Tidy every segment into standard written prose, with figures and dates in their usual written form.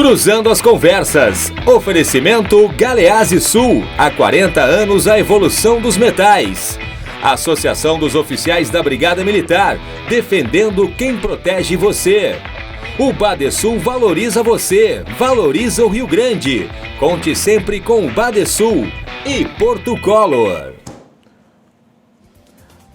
Cruzando as Conversas. Oferecimento Galeazzi Sul. Há 40 anos a evolução dos metais. Associação dos Oficiais da Brigada Militar. Defendendo quem protege você. O Badesul valoriza você. Valoriza o Rio Grande. Conte sempre com o Badesul. E Porto Color.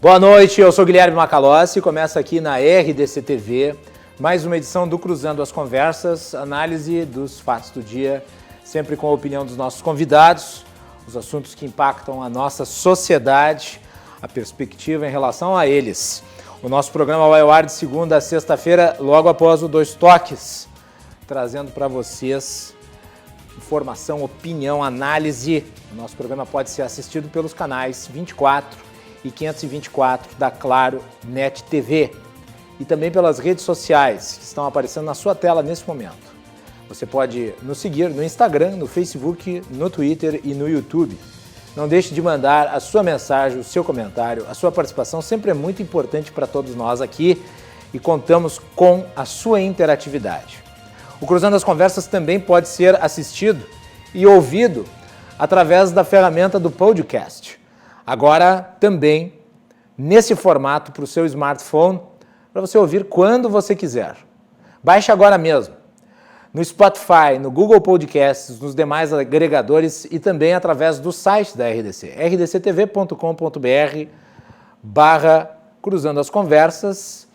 Boa noite, eu sou Guilherme Macalossi. Começa aqui na RDC TV. Mais uma edição do Cruzando as Conversas, análise dos fatos do dia, sempre com a opinião dos nossos convidados, os assuntos que impactam a nossa sociedade, a perspectiva em relação a eles. O nosso programa vai ao ar de segunda a sexta-feira, logo após o Dois Toques, trazendo para vocês informação, opinião, análise. O nosso programa pode ser assistido pelos canais 24 e 524 da Claro Net TV. E também pelas redes sociais que estão aparecendo na sua tela nesse momento. Você pode nos seguir no Instagram, no Facebook, no Twitter e no YouTube. Não deixe de mandar a sua mensagem, o seu comentário, a sua participação sempre é muito importante para todos nós aqui e contamos com a sua interatividade. O Cruzando as Conversas também pode ser assistido e ouvido através da ferramenta do podcast. Agora também nesse formato para o seu smartphone, para você ouvir quando você quiser. Baixe agora mesmo, no Spotify, no Google Podcasts, nos demais agregadores e também através do site da RDC, rdctv.com.br/Cruzando as Conversas.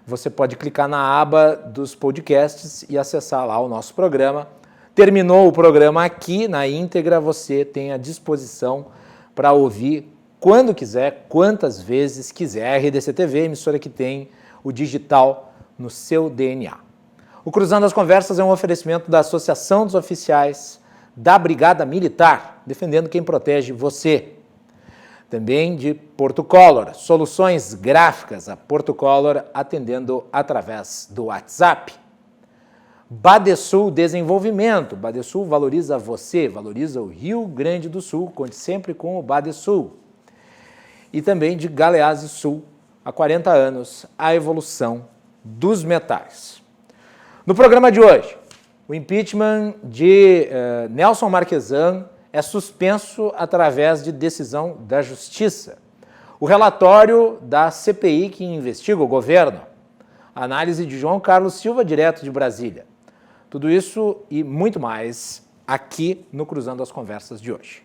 Você pode clicar na aba dos podcasts e acessar lá o nosso programa. Terminou o programa aqui, na íntegra, você tem à disposição para ouvir quando quiser, quantas vezes quiser. A RDC TV, emissora que tem o digital no seu DNA. O Cruzando as Conversas é um oferecimento da Associação dos Oficiais da Brigada Militar, defendendo quem protege você. Também de Porto Color, soluções gráficas, a Porto Color atendendo através do WhatsApp. Badesul Desenvolvimento, Badesul valoriza você, valoriza o Rio Grande do Sul, conte sempre com o Badesul. E também de Galeazzi Sul, há 40 anos, a evolução dos metais. No programa de hoje, o impeachment de Nelson Marquesan é suspenso através de decisão da Justiça. O relatório da CPI que investiga o governo. A análise de João Carlos Silva, direto de Brasília. Tudo isso e muito mais aqui no Cruzando as Conversas de hoje.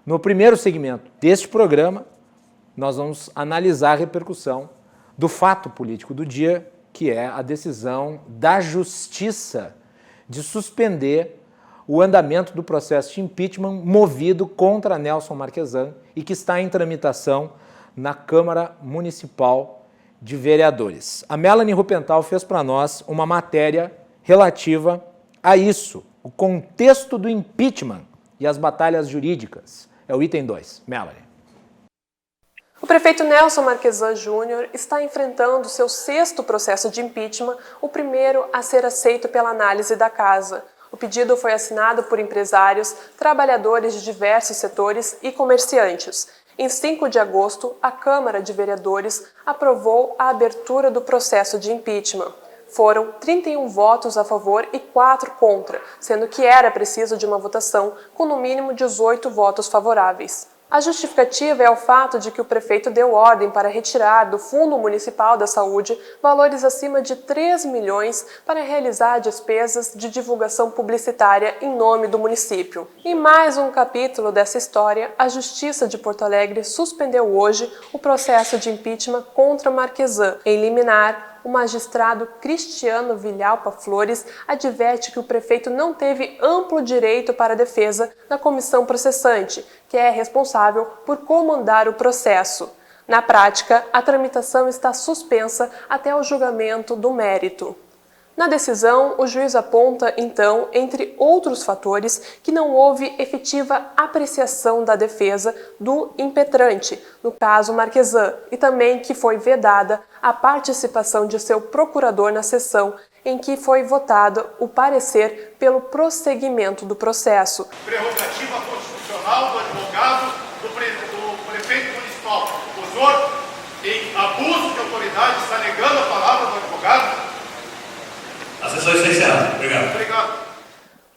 No primeiro segmento deste programa, nós vamos analisar a repercussão do fato político do dia, que é a decisão da Justiça de suspender o andamento do processo de impeachment movido contra Nelson Marquesan e que está em tramitação na Câmara Municipal de Vereadores. A Melanie Rupental fez para nós uma matéria relativa a isso, o contexto do impeachment e as batalhas jurídicas. É o item 2. Melanie. O prefeito Nelson Marquesan Júnior está enfrentando seu 6º processo de impeachment, o primeiro a ser aceito pela análise da Casa. O pedido foi assinado por empresários, trabalhadores de diversos setores e comerciantes. Em 5 de agosto, a Câmara de Vereadores aprovou a abertura do processo de impeachment. Foram 31 votos a favor e 4 contra, sendo que era preciso de uma votação com no mínimo 18 votos favoráveis. A justificativa é o fato de que o prefeito deu ordem para retirar do Fundo Municipal da Saúde valores acima de 3 milhões para realizar despesas de divulgação publicitária em nome do município. Em mais um capítulo dessa história, a Justiça de Porto Alegre suspendeu hoje o processo de impeachment contra Marquesan. Em liminar, o magistrado Cristiano Vilhalpa Flores adverte que o prefeito não teve amplo direito para a defesa na comissão processante, que é responsável por comandar o processo. Na prática, a tramitação está suspensa até o julgamento do mérito. Na decisão, o juiz aponta, então, entre outros fatores, que não houve efetiva apreciação da defesa do impetrante, no caso Marquesan, e também que foi vedada a participação de seu procurador na sessão, em que foi votado o parecer pelo prosseguimento do processo. Prerrogativa constitucional do advogado do prefeito municipal. O senhor, em abuso de autoridade, está negando a palavra do advogado? A sessão está encerrada. Obrigado. Obrigado.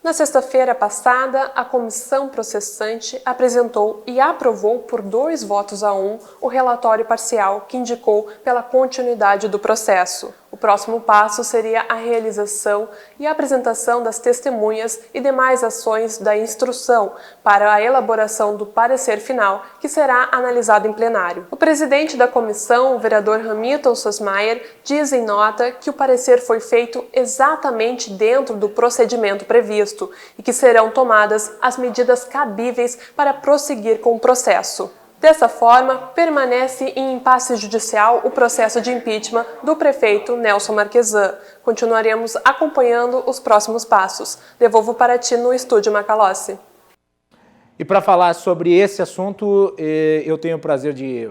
Na sexta-feira passada, a comissão processante apresentou e aprovou por 2 votos a 1 o relatório parcial que indicou pela continuidade do processo. O próximo passo seria a realização e apresentação das testemunhas e demais ações da instrução para a elaboração do parecer final, que será analisado em plenário. O presidente da comissão, o vereador Hamilton Sosmaier, diz em nota que o parecer foi feito exatamente dentro do procedimento previsto e que serão tomadas as medidas cabíveis para prosseguir com o processo. Dessa forma, permanece em impasse judicial o processo de impeachment do prefeito Nelson Marquesan. Continuaremos acompanhando os próximos passos. Devolvo para ti no estúdio Macalossi. E para falar sobre esse assunto, eu tenho o prazer de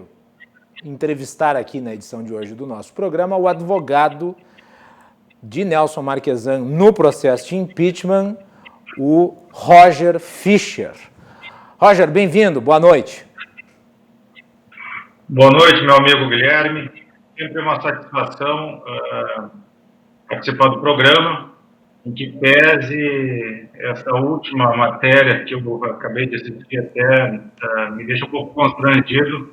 entrevistar aqui na edição de hoje do nosso programa o advogado de Nelson Marquesan no processo de impeachment, o Roger Fischer. Roger, bem-vindo, boa noite. Boa noite, meu amigo Guilherme. Sempre uma satisfação participar do programa, em que pese essa última matéria que eu acabei de assistir até me deixa um pouco constrangido,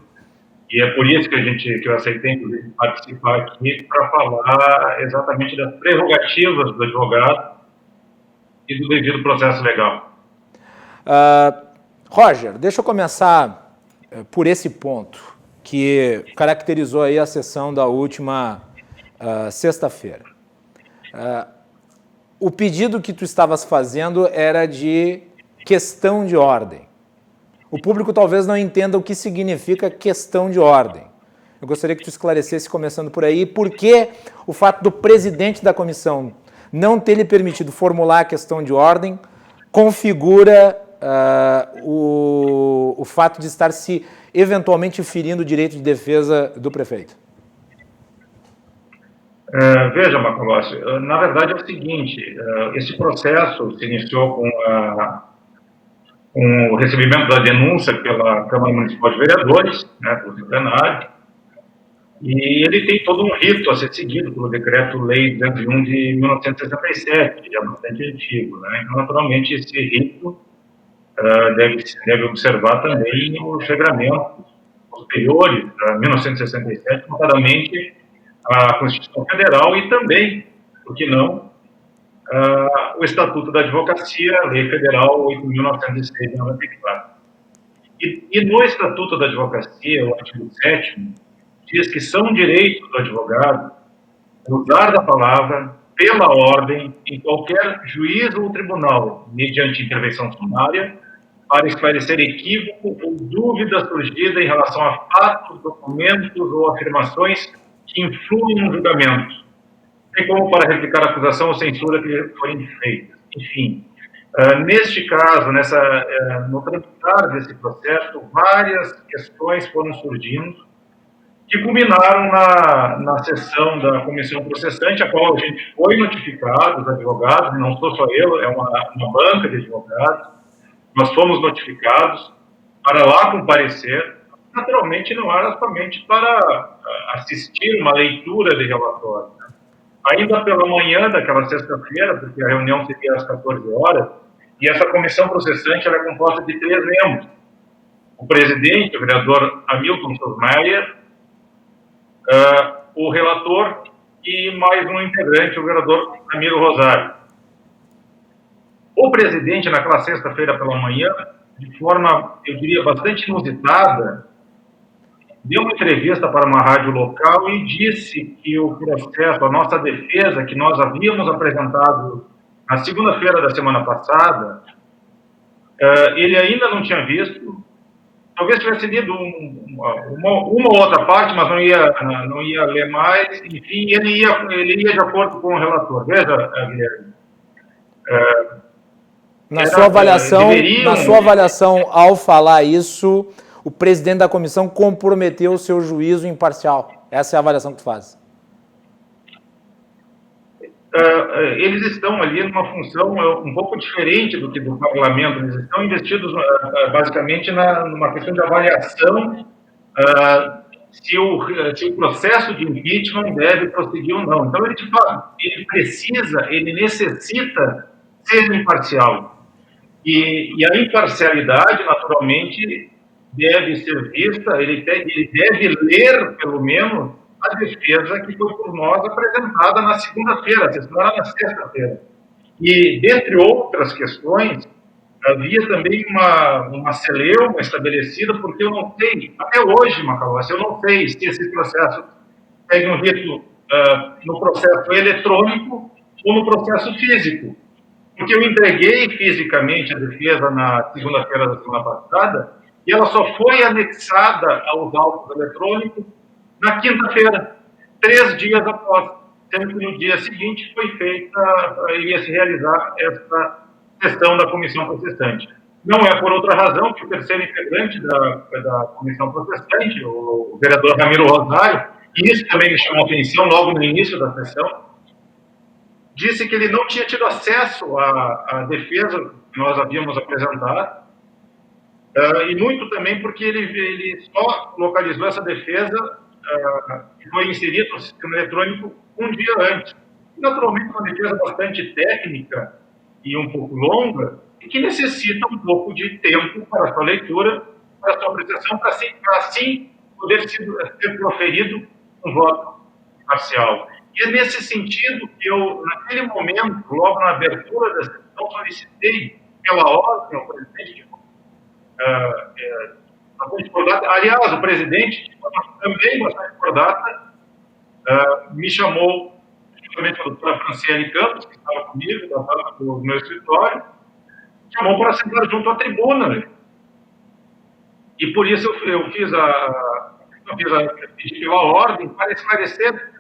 e é por isso que eu aceitei, inclusive, participar aqui para falar exatamente das prerrogativas do advogado e do devido processo legal. Roger, deixa eu começar por esse ponto que caracterizou aí a sessão da última sexta-feira. O pedido que tu estavas fazendo era de questão de ordem. O público talvez não entenda o que significa questão de ordem. Eu gostaria que tu esclarecesse, começando por aí, por que o fato do presidente da comissão não ter lhe permitido formular a questão de ordem configura o fato de estar se eventualmente ferindo o direito de defesa do prefeito. Veja, Macalossi, na verdade é o seguinte, esse processo se iniciou com o recebimento da denúncia pela Câmara Municipal de Vereadores, né, pelo plenário, e ele tem todo um rito a ser seguido pelo Decreto-Lei 201 de 1967, que é bastante antigo, né? Então, naturalmente, esse rito deve observar também os regramentos posteriores a 1967, notadamente a Constituição Federal e também, por que não, o Estatuto da Advocacia, a Lei Federal 8.906 de 94. E no Estatuto da Advocacia, o artigo 7º, diz que são direitos do advogado usar da palavra pela ordem em qualquer juízo ou tribunal, mediante intervenção sumária, para esclarecer equívoco ou dúvida surgida em relação a fatos, documentos ou afirmações que influem no julgamento, bem como para replicar a acusação ou censura que forem feitas. Enfim, neste caso, no tramitar desse processo, várias questões foram surgindo que culminaram na sessão da comissão processante, a qual a gente foi notificado, os advogados, não sou só eu, é uma banca de advogados. Nós fomos notificados para lá comparecer. Naturalmente, não era somente para assistir uma leitura de relatório. Né? Ainda pela manhã daquela sexta-feira, porque a reunião seria às 14 horas, e essa comissão processante ela é composta de 3 membros. O presidente, o vereador Hamilton Sosmaier, o relator e mais um integrante, o vereador Ramiro Rosário. O presidente, naquela sexta-feira pela manhã, de forma, eu diria, bastante inusitada, deu uma entrevista para uma rádio local e disse que o processo, a nossa defesa, que nós havíamos apresentado na segunda-feira da semana passada, ele ainda não tinha visto, talvez tivesse lido uma ou outra parte, mas não ia ler mais, enfim, ele ia de acordo com o relator. Veja, Guilherme, na sua avaliação, ao falar isso, o presidente da comissão comprometeu o seu juízo imparcial. Essa é a avaliação que tu faz. Eles estão ali numa função um pouco diferente do que do parlamento. Eles estão investidos basicamente numa questão de avaliação se o processo de impeachment deve prosseguir ou não. Então, ele necessita ser imparcial. E a imparcialidade, naturalmente, deve ser vista, ele deve ler, pelo menos, a defesa que foi por nós apresentada na segunda-feira, a sessão era na sexta-feira. E, dentre outras questões, havia também uma celeuma estabelecida, porque eu não sei, até hoje, Macalossi, eu não sei se esse processo segue um rito no processo eletrônico ou no processo físico. Porque eu entreguei fisicamente a defesa na segunda-feira da semana passada e ela só foi anexada aos autos eletrônicos na quinta-feira, 3 dias após, sendo que no dia seguinte ia se realizar essa sessão da comissão processante. Não é por outra razão que o terceiro integrante da comissão processante, o vereador Ramiro Rosário, e isso também me chamou a atenção logo no início da sessão, disse que ele não tinha tido acesso à defesa que nós havíamos apresentado, e muito também porque ele só localizou essa defesa que foi inserida no sistema eletrônico um dia antes. E, naturalmente, uma defesa bastante técnica e um pouco longa, e que necessita um pouco de tempo para a sua leitura, para a sua apreciação, para assim poder ser proferido um voto parcial. E é nesse sentido que eu, naquele momento, logo na abertura da sessão, solicitei pela ordem ao presidente bastante por data. Aliás, o presidente, também bastante por data, me chamou, justamente a doutora Franciele Campos, que estava comigo, estava no meu escritório, chamou para sentar junto à tribuna. E por isso eu pedi pela ordem para esclarecer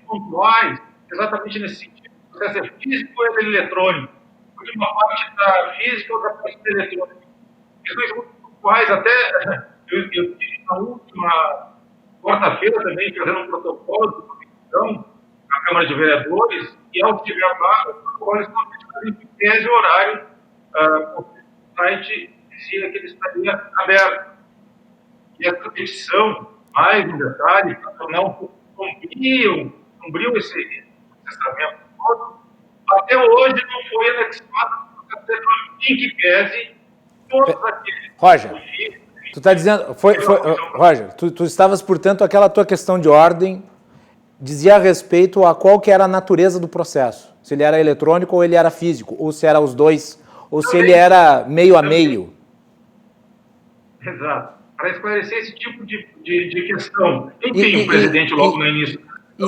pontuais, exatamente nesse sentido. O processo é físico ou é eletrônico? Porque uma parte está física, outra parte está eletrônica. Questões muito pontuais, até eu tive na última quarta-feira também fazendo um protocolo de comissão na Câmara de Vereadores, e ao se gravar, os protocolos estão feitos em tese horário, o site dizia que ele estaria aberto. E essa petição, mais um detalhe, para não cumpriu esse processamento todo, até hoje não foi anexado em que pese todos aqueles... Roger, tu está dizendo... Roger, tu estavas, portanto, aquela tua questão de ordem dizia a respeito a qual que era a natureza do processo. Se ele era eletrônico ou ele era físico, ou se era os dois, ou se ele era meio a meio. Exato. Para esclarecer esse tipo de questão. Enfim, o presidente logo no início...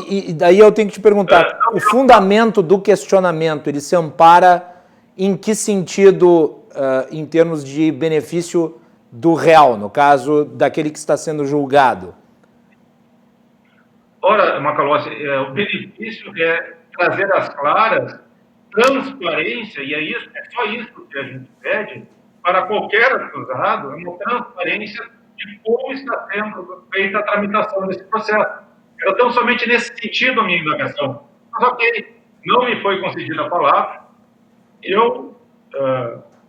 E daí eu tenho que te perguntar, o fundamento do questionamento, ele se ampara em que sentido, em termos de benefício do réu, no caso daquele que está sendo julgado? Ora, Macalossi, o benefício é trazer às claras transparência, e é só isso que a gente pede, para qualquer acusado, é uma transparência de como está sendo feita a tramitação desse processo. Era tão somente nesse sentido a minha indagação. Mas, ok, não me foi concedida a palavra, eu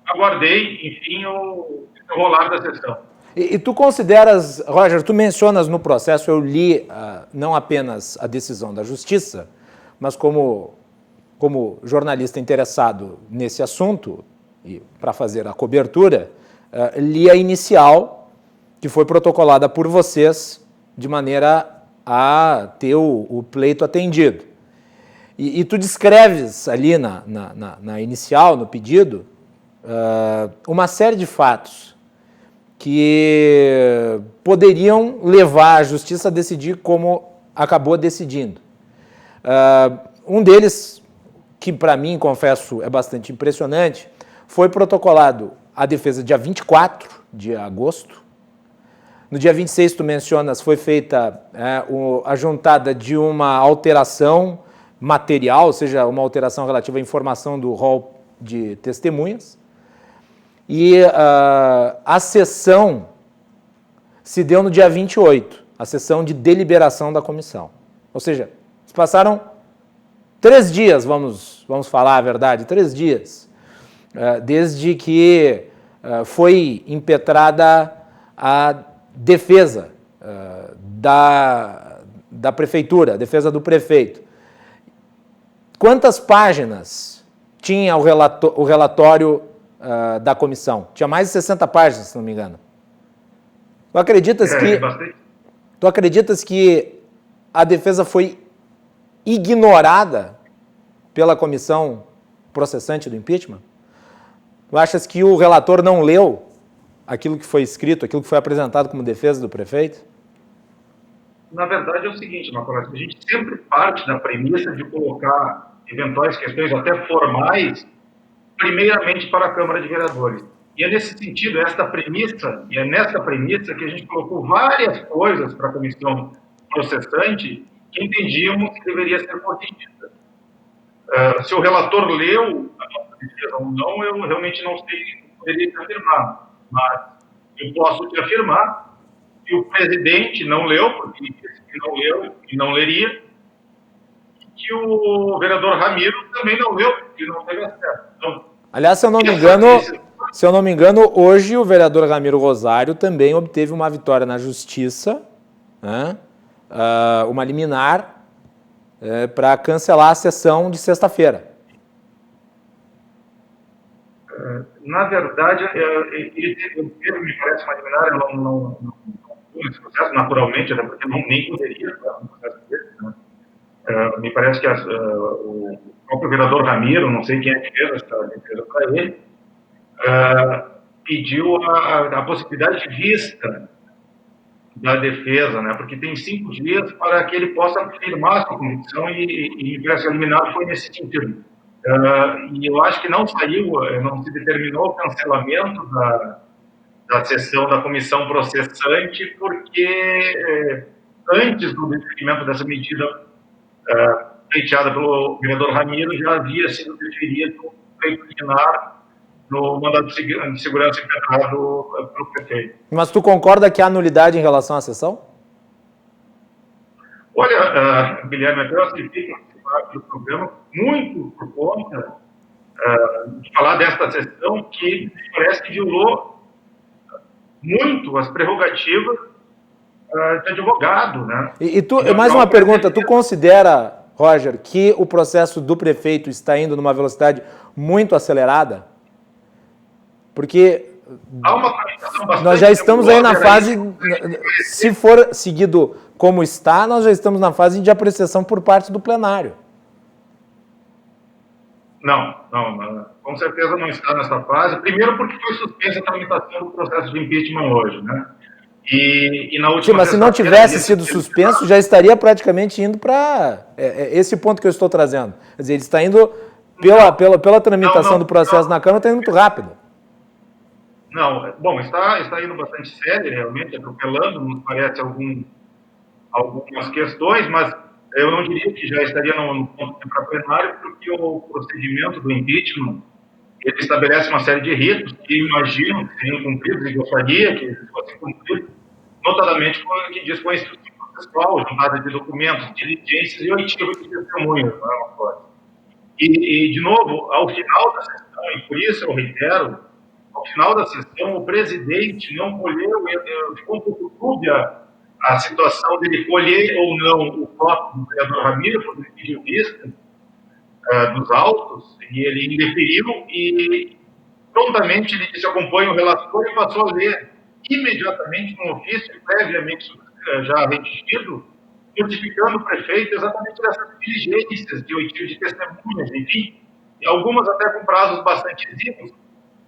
aguardei, enfim, o rolar da sessão. E tu consideras, Roger, tu mencionas no processo, eu li não apenas a decisão da Justiça, mas como jornalista interessado nesse assunto, e para fazer a cobertura, li a inicial, que foi protocolada por vocês, de maneira a ter o pleito atendido. E tu descreves ali na inicial, no pedido, uma série de fatos que poderiam levar a Justiça a decidir como acabou decidindo. Um deles, que para mim, confesso, é bastante impressionante, foi protocolado a defesa dia 24 de agosto. No dia 26, tu mencionas, foi feita a juntada de uma alteração material, ou seja, uma alteração relativa à informação do rol de testemunhas. E a sessão se deu no dia 28, a sessão de deliberação da comissão. Ou seja, se passaram 3 dias, vamos falar a verdade, 3 dias, desde que foi impetrada a defesa da prefeitura, a defesa do prefeito. Quantas páginas tinha o relatório da comissão? Tinha mais de 60 páginas, se não me engano. Tu acreditas que a defesa foi ignorada pela comissão processante do impeachment? Tu achas que o relator não leu aquilo que foi escrito, aquilo que foi apresentado como defesa do prefeito? Na verdade é o seguinte, Marcos, a gente sempre parte da premissa de colocar eventuais questões até formais, primeiramente para a Câmara de Vereadores. E é nesse sentido, nessa premissa que a gente colocou várias coisas para a comissão processante que entendíamos que deveria ser corrigida. Se o relator leu a nossa defesa ou não, eu realmente não sei, poderia te afirmar. Mas eu posso te afirmar que o presidente não leu, porque disse que não leu e não leria, e que o vereador Ramiro também não leu, porque não teve acesso. Então, aliás, se eu não me engano, hoje o vereador Ramiro Rosário também obteve uma vitória na justiça, né? Uma liminar para cancelar a sessão de sexta-feira. Na verdade, ele teve, me parece, uma liminar, eu não nesse processo, naturalmente, até porque nem poderia estar no processo desse, né? Me parece que o próprio vereador Ramiro, não sei quem é que fez essa defesa para ele, pediu a possibilidade de vista da defesa, né? Porque tem 5 dias para que ele possa afirmar sua convicção e a liminar foi nesse sentido. E eu acho que não se determinou o cancelamento da sessão da comissão processante, porque antes do deferimento dessa medida pleiteada pelo vereador Ramiro, já havia sido deferido feito liminar no mandado de segurança impetrado pelo prefeito. Mas tu concorda que há nulidade em relação à sessão? Olha, Guilherme, eu assisti o programa muito por conta de falar desta sessão que parece que violou muito as prerrogativas de advogado, né? E tu, mais uma pergunta, tu considera, Roger, que o processo do prefeito está indo numa velocidade muito acelerada? Porque há uma tramitação bastante nós já estamos aí na fase, se for seguido como está, nós já estamos na fase de apreciação por parte do plenário. Não, com certeza não está nessa fase. Primeiro porque foi suspensa a tramitação do processo de impeachment hoje, né? E na última mas se não tivesse sido suspenso, já estaria praticamente indo para esse ponto que eu estou trazendo. Quer dizer, ele está indo pela tramitação do processo na Câmara, está indo muito rápido. Não, bom, está indo bastante sério, realmente, atropelando, nos parece algumas questões, mas eu não diria que já estaria no ponto de plenário, porque o procedimento do impeachment, ele estabelece uma série de ritos que imagino que seriam cumpridos e gostaria que fossem cumpridos, notadamente com o que diz com a instrução processual, juntada de documentos, diligências e oitiva de testemunhas, não é uma coisa. E, de novo, ao final da sessão, e por isso eu reitero, ao final da sessão, o presidente não colheu, ficou um pouco dúbia a situação dele colher ou não o voto do vereador Ramiro, quando ele pediu vista dos autos, e ele indeferiu, e prontamente ele disse: acompanha o relator, e passou a ler imediatamente um ofício previamente já redigido, notificando o prefeito exatamente dessas diligências de oitiva de testemunhas, enfim, e algumas até com prazos bastante exíguos,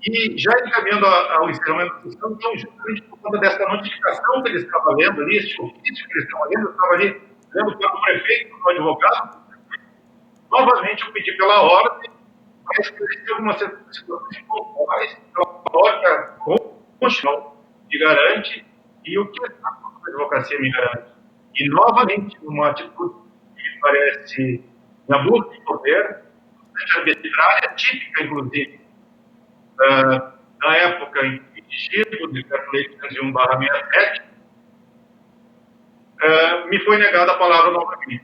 e já encaminhando ao encerramento da sessão, então, justamente por conta dessa notificação que ele estava lendo ali, esse ofício que ele estava lendo, eu estava ali lendo para o prefeito, para o advogado, novamente eu pedi pela ordem, para esclarecer algumas situações pontuais, a própria Constituição me garante e o que a advocacia me garante. E, novamente, uma atitude que me parece de abuso de poder, bastante arbitrária, típica, inclusive, na época em que dirigido o decreto-lei 201/67, me foi negada a palavra novamente.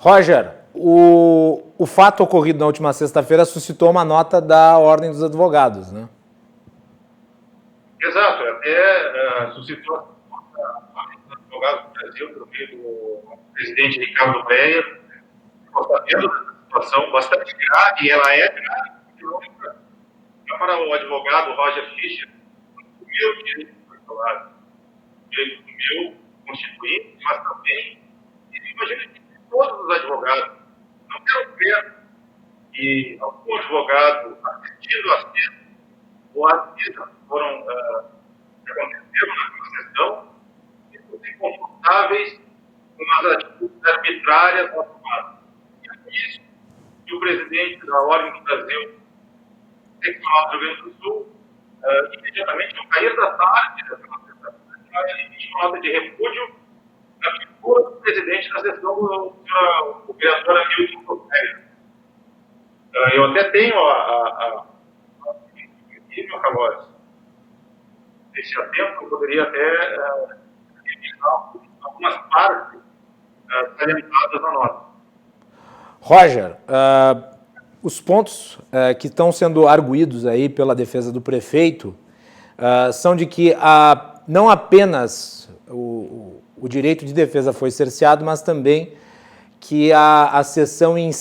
Roger, o fato ocorrido na última sexta-feira suscitou uma nota da Ordem dos Advogados, né? Exato, até suscitou a Ordem dos Advogados do Brasil, por meio do presidente Ricardo Breyer, ficou sabendo dessa situação bastante grave, e ela é grave, para o advogado Roger Fischer, o meu direito particular, o direito do meu constituinte, mas também, imagino que todos os advogados, não quero ver que algum advogado assistindo a cena ou assista foram que aconteceram na sessão, e confortáveis com as atitudes arbitrárias tomadas. E é por isso que o presidente da Ordem do Brasil Seccional do Rio Grande do Sul, imediatamente, no cair da tarde da sexta-feira, ele emitiu uma nota de repúdio na figura do presidente da sessão, o vereador Hamilton Cotelho. Eu até tenho meu Calores. Esse tempo eu poderia até eliminar algumas partes salientadas na nota. Roger, os pontos que estão sendo arguídos aí pela defesa do prefeito são de que não apenas o direito de defesa foi cerceado, mas também que a sessão em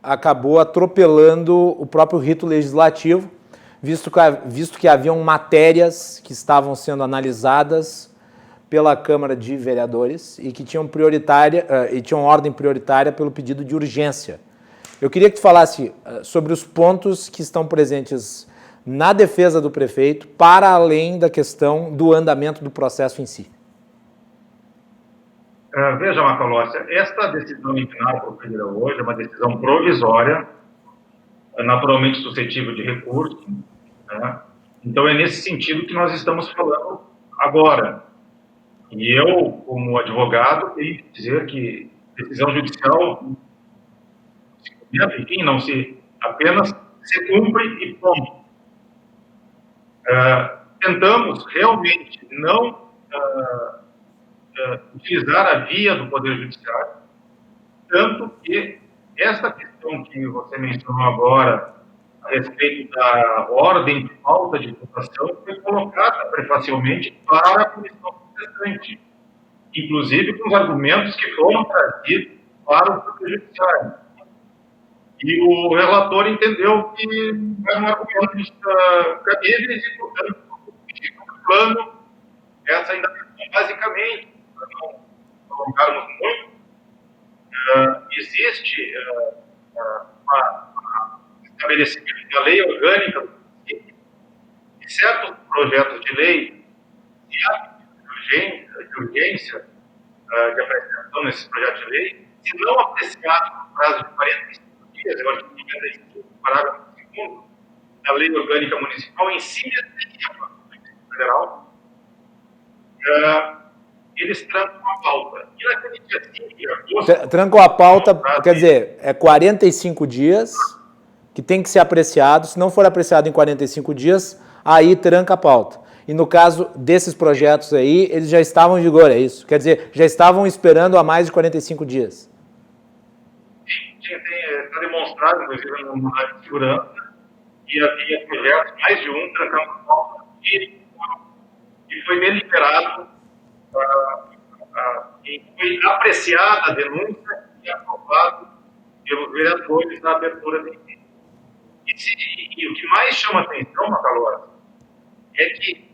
acabou atropelando o próprio rito legislativo, visto que haviam matérias que estavam sendo analisadas pela Câmara de Vereadores e que tinham ordem prioritária pelo pedido de urgência. Eu queria que tu falasse sobre os pontos que estão presentes na defesa do prefeito, para além da questão do andamento do processo em si. Veja, Macalossi, esta decisão liminar proferida hoje é uma decisão provisória, naturalmente suscetível de recurso, né? Então é nesse sentido que nós estamos falando agora. E eu, como advogado, tenho que dizer que decisão judicial, enfim, não se apenas se cumpre e ponto. Tentamos realmente não utilizar a via do Poder Judiciário, tanto que esta questão que você mencionou agora, a respeito da ordem de falta de votação, foi colocada prefacialmente para a comissão competente, inclusive com os argumentos que foram trazidos para o Poder Judiciário. E o relator entendeu que eram argumentos cabíveis e, portanto, no plano, essa ainda basicamente, para não prolongarmos muito, existe um estabelecimento da lei orgânica de certos projetos de lei, se há de urgência de apreciação nesses projetos de lei, se não apreciado no prazo de 45 dias, eu acho que 95, parágrafo 2º da lei orgânica municipal, em si mesmo, federal, eles trancam a pauta. E naquele dia 5 de agosto... Trancam a pauta, quer dizer, é 45 dias que tem que ser apreciado. Se não for apreciado em 45 dias, aí tranca a pauta. E no caso desses projetos aí, eles já estavam em vigor, é isso? Quer dizer, já estavam esperando há mais de 45 dias. Sim, está demonstrado, inclusive, no Manual de Segurança, que havia projetos, mais de um, trancando a pauta. E foi deliberado, e foi apreciada a denúncia e aprovado pelos vereadores na abertura do inquérito. E o que mais chama atenção, Macalossi, é que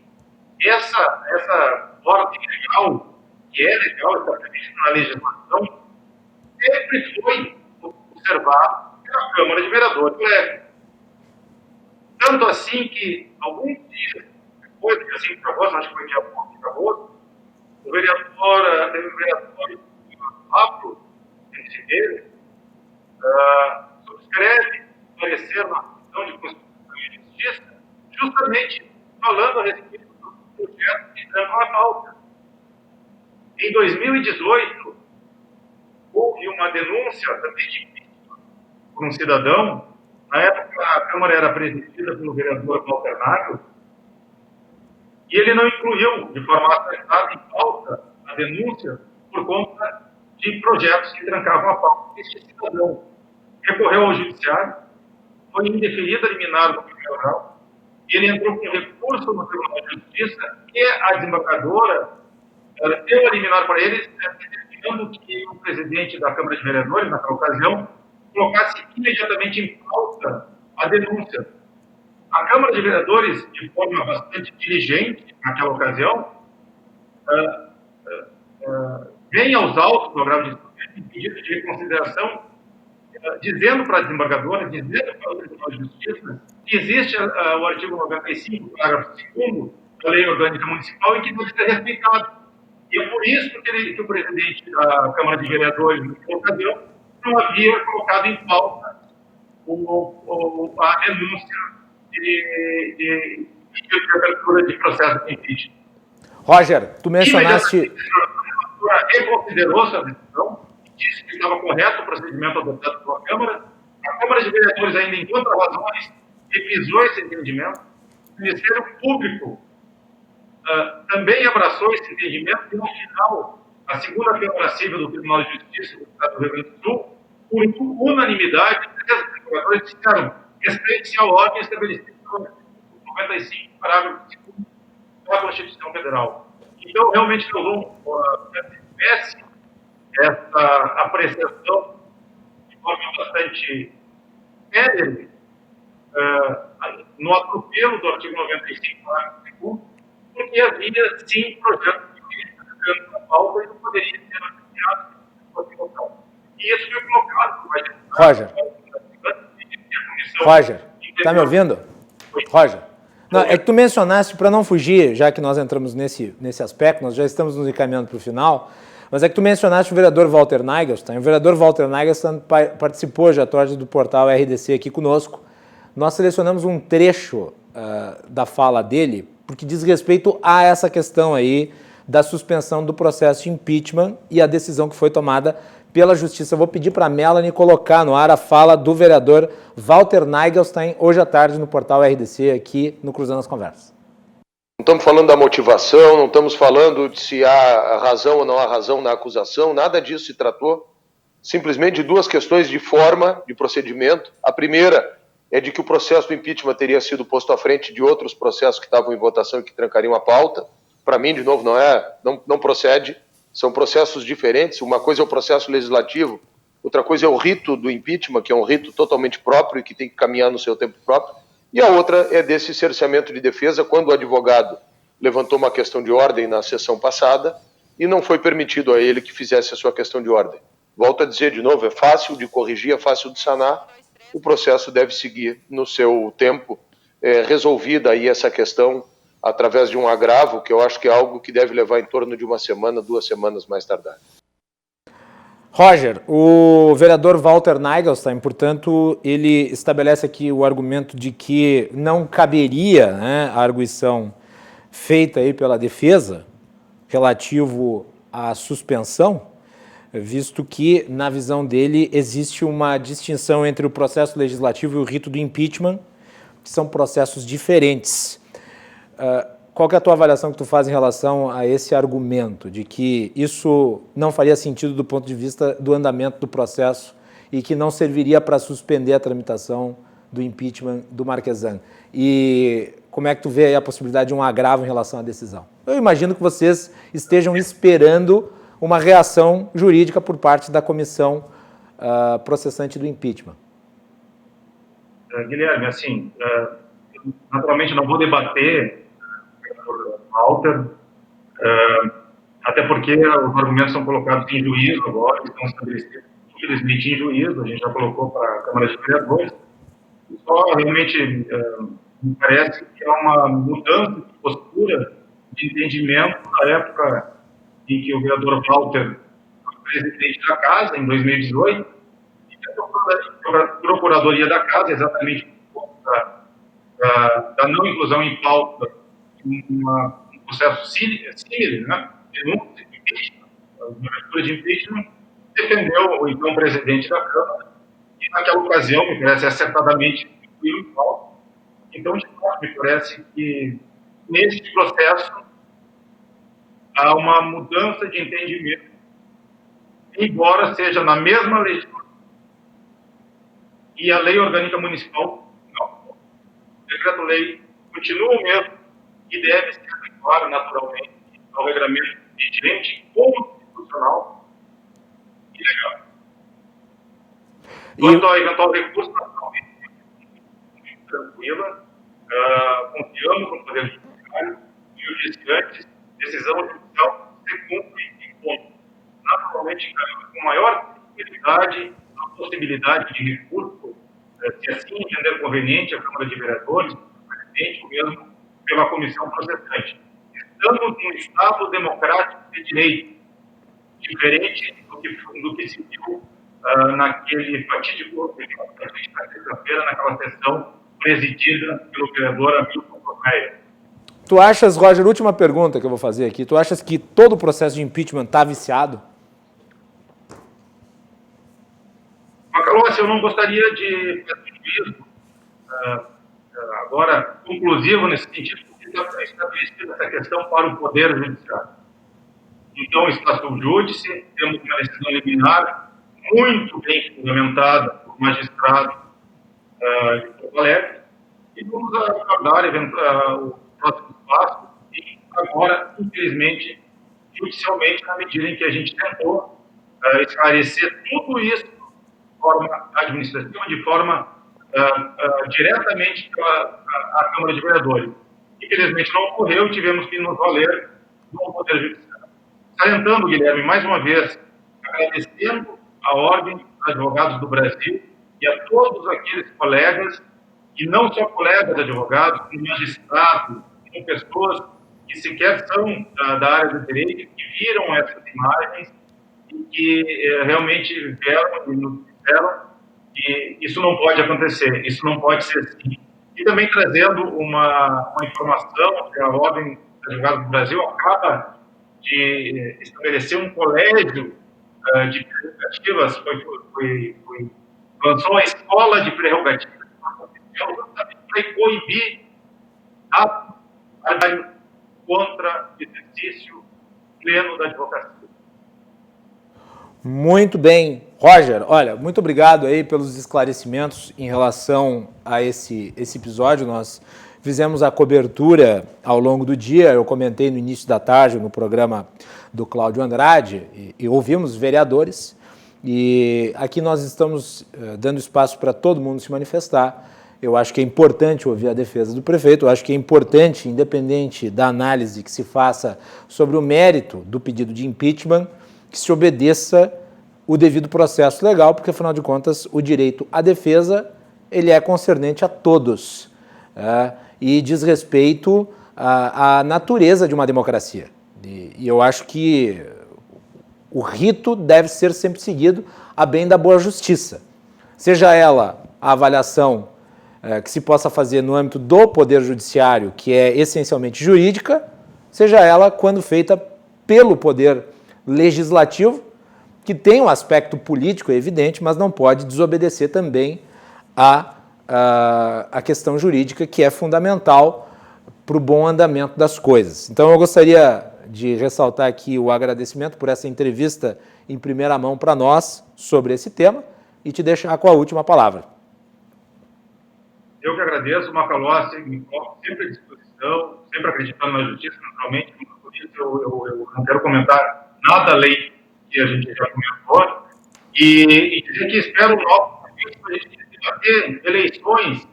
essa ordem legal, que é legal, estabelecida na legislação, sempre foi observada pela Câmara de Vereadores do Leste. Tanto assim que, alguns dias depois, dia 5 de agosto, acho que foi dia 11 de agosto, o vereador, teve um vereador, Pablo, subscreve parecer na Comissão de Constituição e Justiça, justamente falando a respeito do projeto que trancam a pauta. Em 2018, houve uma denúncia também de impeachment por um cidadão. Na época, a Câmara era presidida pelo vereador Walter Nagel, e ele não incluiu de forma acertada em pauta a denúncia por conta de projetos que trancavam a pauta. Este cidadão recorreu ao judiciário, foi indeferida liminar no primeiro grau, ele entrou com recurso no Tribunal de Justiça e a desembargadora deu a liminar para ele, determinando que o presidente da Câmara de Vereadores, naquela ocasião, colocasse imediatamente em pauta a denúncia. A Câmara de Vereadores, de forma bastante diligente naquela ocasião, vem aos autos do agravo de instrumento em pedido de reconsideração, dizendo para a desembargadora, dizendo para o Tribunal de Justiça, que existe o artigo 95, parágrafo 2º da Lei Orgânica Municipal e que deve ser respeitado. E é por isso que o presidente da Câmara de Vereadores, naquela ocasião, não havia colocado em pauta a denúncia de abertura de processo de impeachment. Roger, tu mencionaste... A reconsiderou sua decisão, disse que estava correto o procedimento adotado pela Câmara. A Câmara de Vereadores, ainda em outras razões, revisou esse entendimento. O Ministério Público também abraçou esse entendimento e, no final, a segunda Câmara Civil do Tribunal de Justiça do Estado do Rio Grande do Sul, por unanimidade, os procuradores disseram respeite-se à ordem estabelecida no artigo 95, parágrafo 2º da Constituição Federal. Então, realmente, essa apreciação de forma bastante séria no atropelo do artigo 95, parágrafo 2º, porque havia, sim, projeto de lei na pauta e não poderia ser anunciado por votação. E isso foi colocado por Roger, está me ouvindo? Roger. Não, é que tu mencionaste, para não fugir, já que nós entramos nesse aspecto, nós já estamos nos encaminhando para o final, mas é que tu mencionaste o vereador Walter Nagelstein. O vereador Walter Nagelstein participou já do portal RDC aqui conosco. Nós selecionamos um trecho da fala dele, porque diz respeito a essa questão aí da suspensão do processo de impeachment e a decisão que foi tomada pela Justiça. Eu vou pedir para a Melanie colocar no ar a fala do vereador Walter Nagelstein, hoje à tarde no portal RDC, aqui no Cruzando as Conversas. Não estamos falando da motivação, não estamos falando de se há razão ou não há razão na acusação, nada disso se tratou. Simplesmente de duas questões de forma, de procedimento. A primeira é de que o processo do impeachment teria sido posto à frente de outros processos que estavam em votação e que trancariam a pauta. Para mim, de novo, não procede. São processos diferentes. Uma coisa é o processo legislativo, outra coisa é o rito do impeachment, que é um rito totalmente próprio e que tem que caminhar no seu tempo próprio. E a outra é desse cerceamento de defesa, quando o advogado levantou uma questão de ordem na sessão passada e não foi permitido a ele que fizesse a sua questão de ordem. Volto a dizer de novo, é fácil de corrigir, é fácil de sanar. O processo deve seguir no seu tempo, resolvida aí essa questão através de um agravo, que eu acho que é algo que deve levar em torno de uma semana, 2 semanas mais tardar. Roger, o vereador Walter Nagelstein, portanto, ele estabelece aqui o argumento de que não caberia, né, a arguição feita aí pela defesa relativo à suspensão, visto que, na visão dele, existe uma distinção entre o processo legislativo e o rito do impeachment, que são processos diferentes. Qual que é a tua avaliação que tu faz em relação a esse argumento de que isso não faria sentido do ponto de vista do andamento do processo e que não serviria para suspender a tramitação do impeachment do Marquesan? E como é que tu vê aí a possibilidade de um agravo em relação à decisão? Eu imagino que vocês estejam esperando uma reação jurídica por parte da comissão processante do impeachment. Guilherme, assim, naturalmente não vou debater por Walter, até porque os argumentos são colocados em juízo agora, estão estabelecidos, infelizmente, em juízo, a gente já colocou para a Câmara de Vereadores. Só realmente me parece que é uma mudança de postura, de entendimento na época em que o vereador Walter foi presidente da Casa, em 2018, e a Procuradoria da Casa, exatamente por conta da não inclusão em pauta de um processo similar, né, denúncia de impeachment, uma abertura de impeachment, defendeu o então presidente da Câmara, e naquela ocasião, me parece acertadamente, incluiu em pauta. Então, de fato, me parece que nesse processo há uma mudança de entendimento, embora seja na mesma legislação e a lei orgânica municipal não. O decreto-lei continua o mesmo e deve ser adequado naturalmente ao regramento vigente, constitucional e legal. Quanto ao eventual recurso, tranquila, confiamos no Poder Judiciário e os judiciantes, decisão judicial se cumpre em ponto. Naturalmente, com maior tranquilidade, a possibilidade de recurso, se assim entender conveniente, a Câmara de Vereadores, o presidente, ou mesmo pela comissão processante. Estamos num Estado democrático de direito, diferente do que se viu naquele fatídico na sexta-feira, naquela sessão presidida pelo vereador Hamilton Correia. Tu achas, Roger, última pergunta que eu vou fazer aqui, tu achas que todo o processo de impeachment está viciado? Macalossi, eu não gostaria de fazer juízo agora conclusivo nesse sentido, porque está estabelecida essa questão para o Poder Judiciário. Então, está sob júdice, temos uma decisão liminar muito bem fundamentada por magistrado de Porto Alegre, e vamos aguardar o próximo passo, e agora, infelizmente, judicialmente, na medida em que a gente tentou esclarecer tudo isso de forma administrativa, de forma diretamente à Câmara de Vereadores. Infelizmente não ocorreu e tivemos que nos valer do Poder Judiciário. Salientando, Guilherme, mais uma vez, agradecendo a Ordem dos Advogados do Brasil e a todos aqueles colegas, e não só colegas advogados, como magistrados, como pessoas que sequer são da área do direito, que viram essas imagens e que realmente vieram e nos disseram que isso não pode acontecer, isso não pode ser assim. E também trazendo uma informação que a Ordem dos Advogados do Brasil acaba de estabelecer um colégio de prerrogativas, lançou a escola de prerrogativas para coibir a contra o exercício pleno da advocacia. Muito bem. Roger, olha, muito obrigado aí pelos esclarecimentos em relação a esse episódio. Nós fizemos a cobertura ao longo do dia, eu comentei no início da tarde no programa do Cláudio Andrade e ouvimos vereadores, e aqui nós estamos dando espaço para todo mundo se manifestar. Eu acho que é importante ouvir a defesa do prefeito, eu acho que é importante, independente da análise que se faça sobre o mérito do pedido de impeachment, que se obedeça o devido processo legal, porque, afinal de contas, o direito à defesa ele é concernente a todos e diz respeito à natureza de uma democracia. E eu acho que o rito deve ser sempre seguido a bem da boa justiça, seja ela a avaliação que se possa fazer no âmbito do Poder Judiciário, que é essencialmente jurídica, seja ela quando feita pelo Poder Legislativo, que tem um aspecto político evidente, mas não pode desobedecer também a questão jurídica, que é fundamental para o bom andamento das coisas. Então, eu gostaria de ressaltar aqui o agradecimento por essa entrevista em primeira mão para nós sobre esse tema e te deixar com a última palavra. Eu que agradeço, Macalossi, me coloco sempre à disposição, sempre acreditando na justiça, naturalmente, por isso eu não quero comentar nada além que a gente já comentou, e dizer que espero logo para a gente debater eleições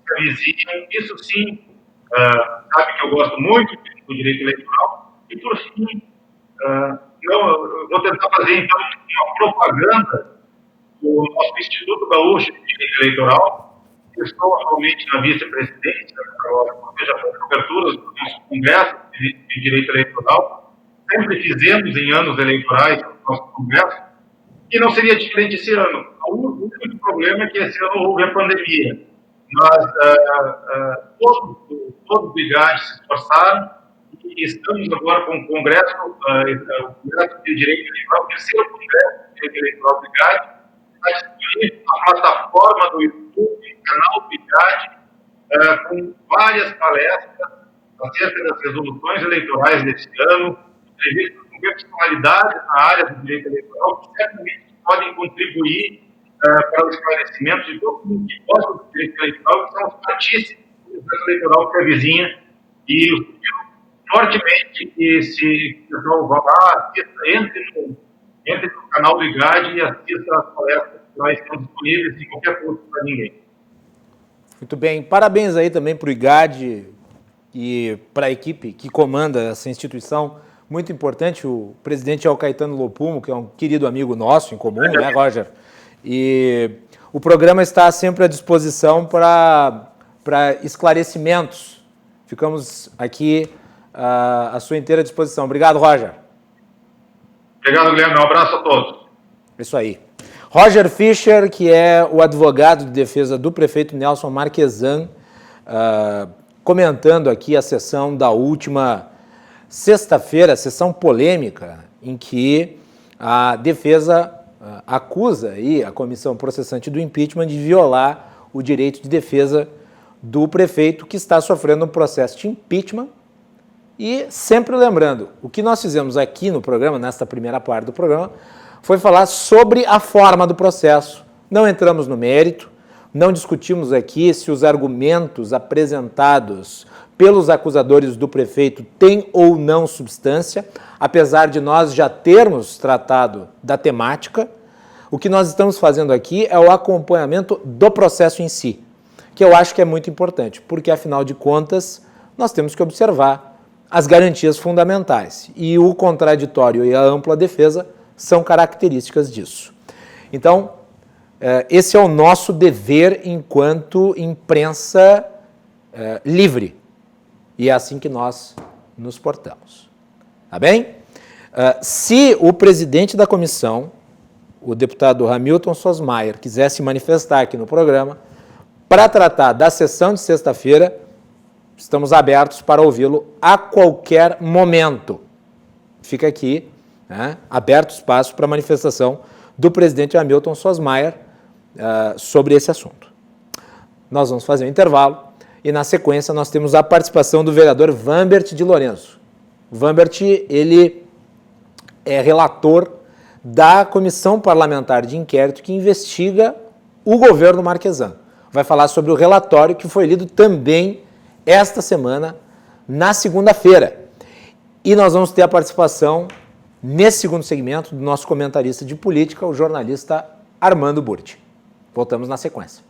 que avizinham, isso sim, sabe que eu gosto muito do direito eleitoral, e por fim, eu vou tentar fazer então uma propaganda do nosso Instituto Gaúcho de Direito Eleitoral. Eu estou atualmente na vice-presidência, já foi cobertura do nosso Congresso de Direito Eleitoral. Sempre fizemos em anos eleitorais o nosso Congresso, e não seria diferente esse ano. O único problema é que esse ano houve a pandemia. Mas todos os brigados se esforçaram, e estamos agora com o Congresso, o Congresso de Direito Eleitoral, o terceiro Congresso de Direito Eleitoral Brigade, está disponível na plataforma do YouTube, canal Brigade, com várias palestras acerca das resoluções eleitorais deste ano, entrevistas com personalidades na área do direito eleitoral, que certamente podem contribuir para o esclarecimento de todo mundo que gosta do direito eleitoral, que são os partícipes do processo eleitoral que a vizinha, e eu sugiro fortemente que se o pessoal vá lá, entre entre no canal do IGAD e assista as palestras que lá estão disponíveis sem qualquer custo para ninguém. Muito bem. Parabéns aí também para o IGAD e para a equipe que comanda essa instituição muito importante. O presidente é o Caetano Lopumo, que é um querido amigo nosso em comum, né, Roger? E o programa está sempre à disposição para esclarecimentos. Ficamos aqui à sua inteira disposição. Obrigado, Roger. Obrigado, Guilherme. Um abraço a todos. Isso aí. Roger Fischer, que é o advogado de defesa do prefeito Nelson Marquesan, comentando aqui a sessão da última sexta-feira, sessão polêmica, em que a defesa acusa aí a comissão processante do impeachment de violar o direito de defesa do prefeito, que está sofrendo um processo de impeachment. E sempre lembrando, o que nós fizemos aqui no programa, nesta primeira parte do programa, foi falar sobre a forma do processo. Não entramos no mérito, não discutimos aqui se os argumentos apresentados pelos acusadores do prefeito têm ou não substância, apesar de nós já termos tratado da temática. O que nós estamos fazendo aqui é o acompanhamento do processo em si, que eu acho que é muito importante, porque, afinal de contas, nós temos que observar as garantias fundamentais. E o contraditório e a ampla defesa são características disso. Então, esse é o nosso dever enquanto imprensa livre. E é assim que nós nos portamos. Tá bem? Se o presidente da comissão, o deputado Hamilton Sosmaier, quiser se manifestar aqui no programa para tratar da sessão de sexta-feira, estamos abertos para ouvi-lo a qualquer momento. Fica aqui, né, aberto espaço para manifestação do presidente Hamilton Sosmaier sobre esse assunto. Nós vamos fazer um intervalo e, na sequência, nós temos a participação do vereador Vambert de Lourenço. O Vambert, ele é relator da Comissão Parlamentar de Inquérito que investiga o governo Marquesan. Vai falar sobre o relatório que foi lido também esta semana, na segunda-feira. E nós vamos ter a participação, nesse segundo segmento, do nosso comentarista de política, o jornalista Armando Burti. Voltamos na sequência.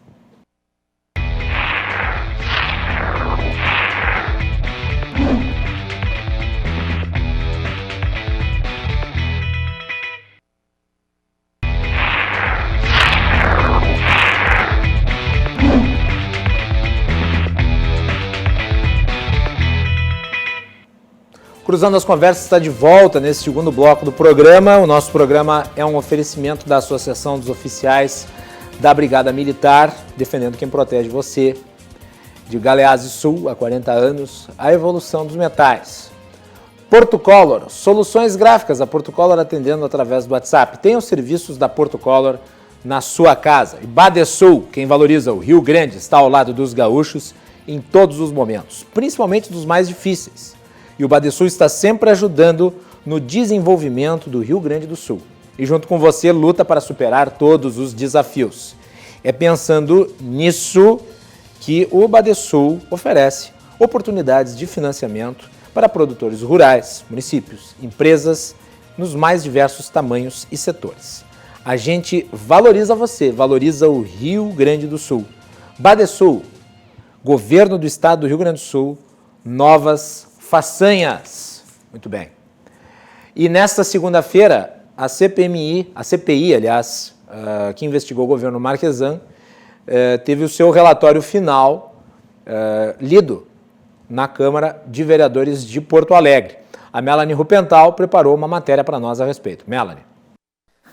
Cruzando as Conversas está de volta nesse segundo bloco do programa. O nosso programa é um oferecimento da Associação dos Oficiais da Brigada Militar, defendendo quem protege você. De Galeazzi Sul, há 40 anos, a evolução dos metais. Portocolor, soluções gráficas, a Portocolor atendendo através do WhatsApp. Tem os serviços da Portocolor na sua casa. E Badesul, quem valoriza o Rio Grande, está ao lado dos gaúchos em todos os momentos, principalmente dos mais difíceis. E o Badesul está sempre ajudando no desenvolvimento do Rio Grande do Sul. E junto com você luta para superar todos os desafios. É pensando nisso que o Badesul oferece oportunidades de financiamento para produtores rurais, municípios, empresas, nos mais diversos tamanhos e setores. A gente valoriza você, valoriza o Rio Grande do Sul. Badesul, Governo do Estado do Rio Grande do Sul, novas façanhas. Muito bem. E nesta segunda-feira, a CPI, que investigou o governo Marquesan, teve o seu relatório final lido na Câmara de Vereadores de Porto Alegre. A Melanie Rupental preparou uma matéria para nós a respeito. Melanie.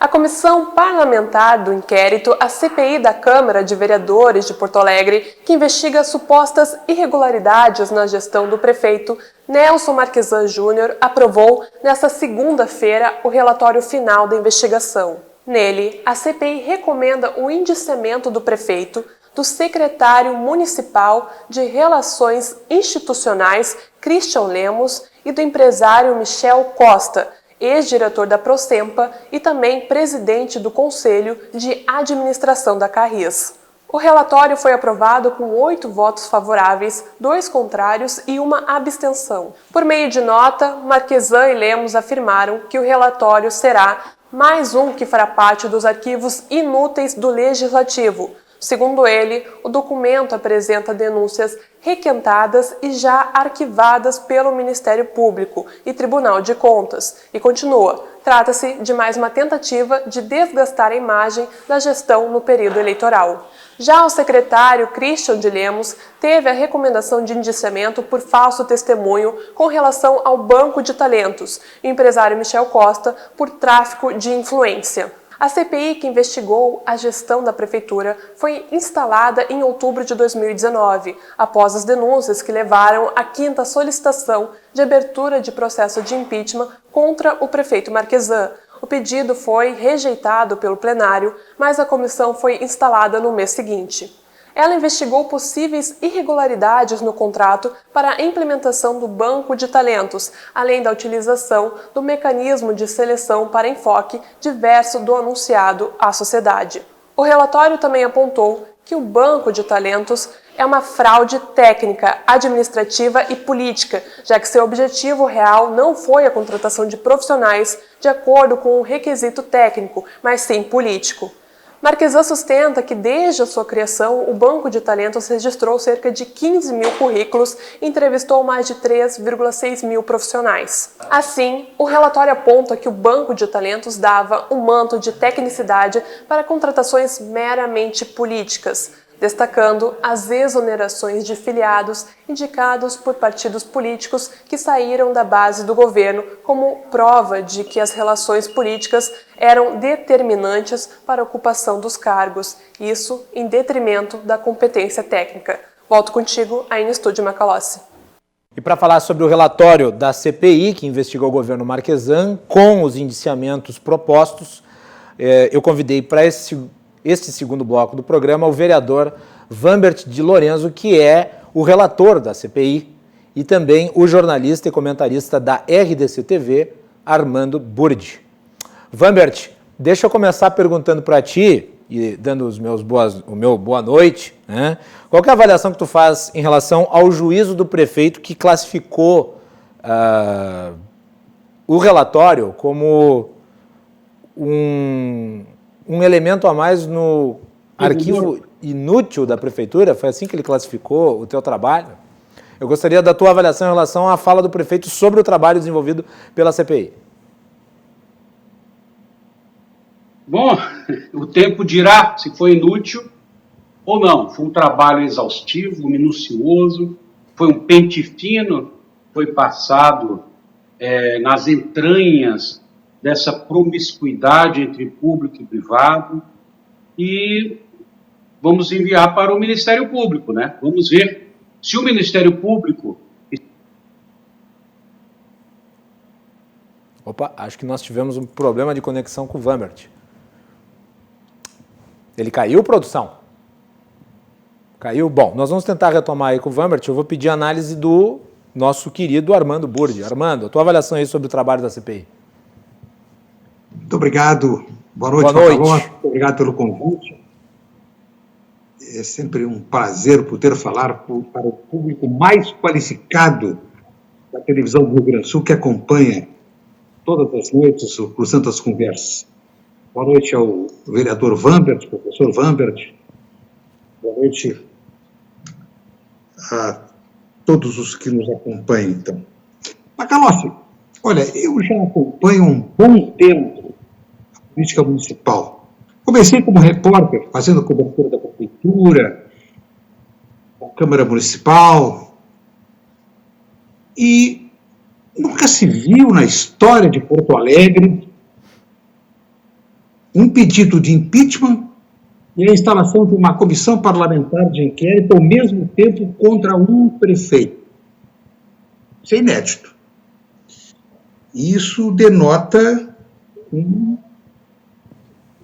A Comissão Parlamentar do Inquérito, a CPI da Câmara de Vereadores de Porto Alegre, que investiga supostas irregularidades na gestão do prefeito Nelson Marquesan Júnior, aprovou nesta segunda-feira o relatório final da investigação. Nele, a CPI recomenda o indiciamento do prefeito, do secretário municipal de Relações Institucionais, Christian Lemos, e do empresário Michel Costa, ex-diretor da Prosempa e também presidente do Conselho de Administração da Carris. O relatório foi aprovado com 8 votos favoráveis, 2 contrários e 1 abstenção. Por meio de nota, Marquesan e Lemos afirmaram que o relatório será Mais um que fará parte dos arquivos inúteis do Legislativo. Segundo ele, o documento apresenta denúncias requentadas e já arquivadas pelo Ministério Público e Tribunal de Contas. E continua, trata-se de mais uma tentativa de desgastar a imagem da gestão no período eleitoral. Já o secretário Christian de Lemos teve a recomendação de indiciamento por falso testemunho com relação ao Banco de Talentos e o empresário Michel Costa por tráfico de influência. A CPI que investigou a gestão da prefeitura foi instalada em outubro de 2019, após as denúncias que levaram à 5ª solicitação de abertura de processo de impeachment contra o prefeito Marquesan. O pedido foi rejeitado pelo plenário, mas a comissão foi instalada no mês seguinte. Ela investigou possíveis irregularidades no contrato para a implementação do Banco de Talentos, além da utilização do mecanismo de seleção para enfoque diverso do anunciado à sociedade. O relatório também apontou que o Banco de Talentos é uma fraude técnica, administrativa e política, já que seu objetivo real não foi a contratação de profissionais de acordo com o requisito técnico, mas sim político. Marquesan sustenta que desde a sua criação, o Banco de Talentos registrou cerca de 15 mil currículos e entrevistou mais de 3,6 mil profissionais. Assim, o relatório aponta que o Banco de Talentos dava um manto de tecnicidade para contratações meramente políticas, destacando as exonerações de filiados indicados por partidos políticos que saíram da base do governo como prova de que as relações políticas eram determinantes para a ocupação dos cargos, isso em detrimento da competência técnica. Volto contigo aí no estúdio Macalossi. E para falar sobre o relatório da CPI, que investigou o governo Marquesan, com os indiciamentos propostos, eu convidei para este segundo bloco do programa o vereador Vambert de Lorenzo, que é o relator da CPI, e também o jornalista e comentarista da RDC TV, Armando Burdi. Vambert, deixa eu começar perguntando para ti, e dando o meu boa noite, né? Qual que é a avaliação que tu faz em relação ao juízo do prefeito que classificou o relatório como um elemento a mais no arquivo inútil da prefeitura? Foi assim que ele classificou o teu trabalho? Eu gostaria da tua avaliação em relação à fala do prefeito sobre o trabalho desenvolvido pela CPI. Bom, o tempo dirá se foi inútil ou não. Foi um trabalho exaustivo, minucioso, foi um pente fino, foi passado nas entranhas dessa promiscuidade entre público e privado, e vamos enviar para o Ministério Público, né? Vamos ver se o Ministério Público... Opa, acho que nós tivemos um problema de conexão com o Vambert. Ele caiu, produção? Caiu? Bom, nós vamos tentar retomar aí com o Vambert. Eu vou pedir a análise do nosso querido Armando Burdi. Armando, a tua avaliação aí sobre o trabalho da CPI. Muito obrigado. Boa noite, Muito obrigado pelo convite. É sempre um prazer poder falar para o público mais qualificado da televisão do Rio Grande do Sul, que acompanha todas as noites o Cruzando as Conversas. Boa noite ao vereador Vambert, professor Vambert. Boa noite a todos os que nos acompanham, então. Macalossi, olha, eu já acompanho um bom tempo a política municipal. Comecei como repórter, fazendo cobertura da prefeitura, da Câmara Municipal, e nunca se viu na história de Porto Alegre um pedido de impeachment e a instalação de uma comissão parlamentar de inquérito ao mesmo tempo contra um prefeito. Isso é inédito. Isso denota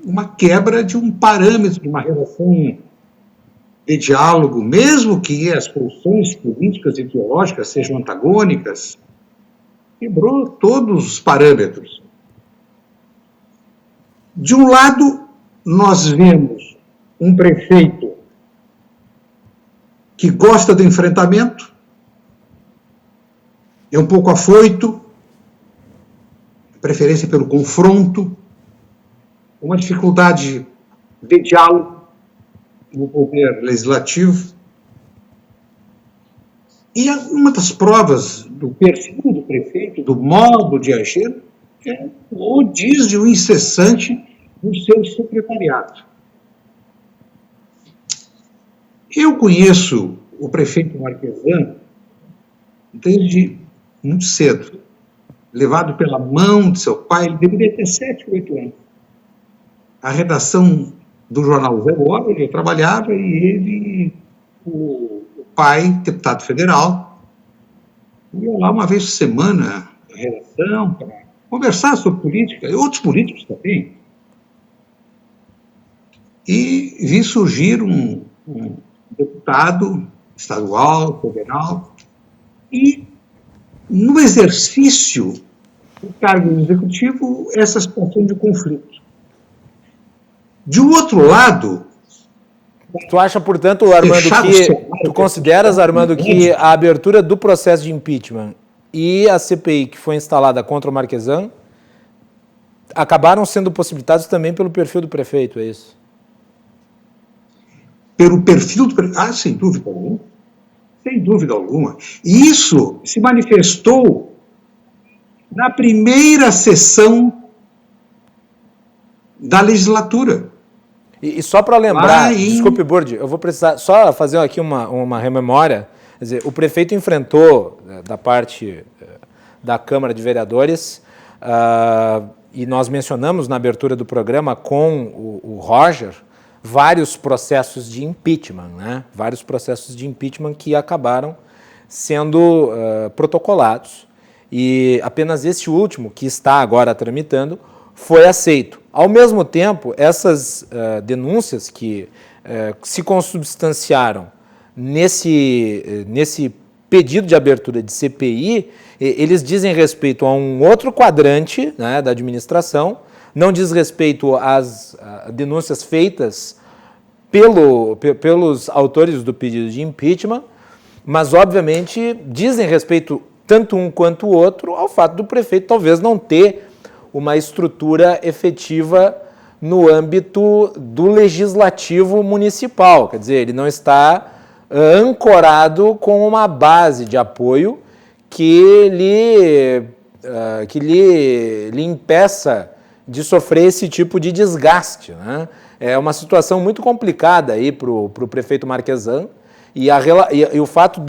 uma quebra de um parâmetro, de uma relação de diálogo, mesmo que as posições políticas e ideológicas sejam antagônicas, quebrou todos os parâmetros. De um lado, nós vemos um prefeito que gosta do enfrentamento, é um pouco afoito, preferência pelo confronto, uma dificuldade de diálogo no poder legislativo. E uma das provas do perfil do prefeito, do modo de agir, é o rodízio incessante no seu secretariado. Eu conheço o prefeito Marquesan desde muito cedo, levado pela mão de seu pai. Ele deveria ter 7, 8 anos. A redação do jornal Zero Hora, onde eu trabalhava, e ele, o pai, deputado federal, ia lá uma vez por semana, na redação, para conversar sobre política, e outros políticos também. E vi surgir um deputado estadual, federal, e no exercício do cargo do executivo, essa situação de conflito. De outro lado... Tu acha, portanto, Armando, tu consideras, Armando, que a abertura do processo de impeachment e a CPI que foi instalada contra o Marquesan acabaram sendo possibilitados também pelo perfil do prefeito, é isso? Pelo perfil do prefeito? Ah, sem dúvida alguma. Sem dúvida alguma. E isso se manifestou na primeira sessão da legislatura. E só para lembrar, desculpe, Burdi, eu vou precisar só fazer aqui uma rememória. Quer dizer, o prefeito enfrentou, da parte da Câmara de Vereadores, e nós mencionamos na abertura do programa com o Roger, vários processos de impeachment, né? Vários processos de impeachment que acabaram sendo protocolados. E apenas esse último, que está agora tramitando, foi aceito. Ao mesmo tempo, essas denúncias que se consubstanciaram nesse pedido de abertura de CPI, eles dizem respeito a um outro quadrante, né, da administração, não diz respeito às denúncias feitas pelos autores do pedido de impeachment, mas, obviamente, dizem respeito, tanto um quanto o outro, ao fato do prefeito talvez não ter uma estrutura efetiva no âmbito do legislativo municipal. Quer dizer, ele não está ancorado com uma base de apoio que lhe impeça de sofrer esse tipo de desgaste, né? É uma situação muito complicada aí para o prefeito Marquesan, e o fato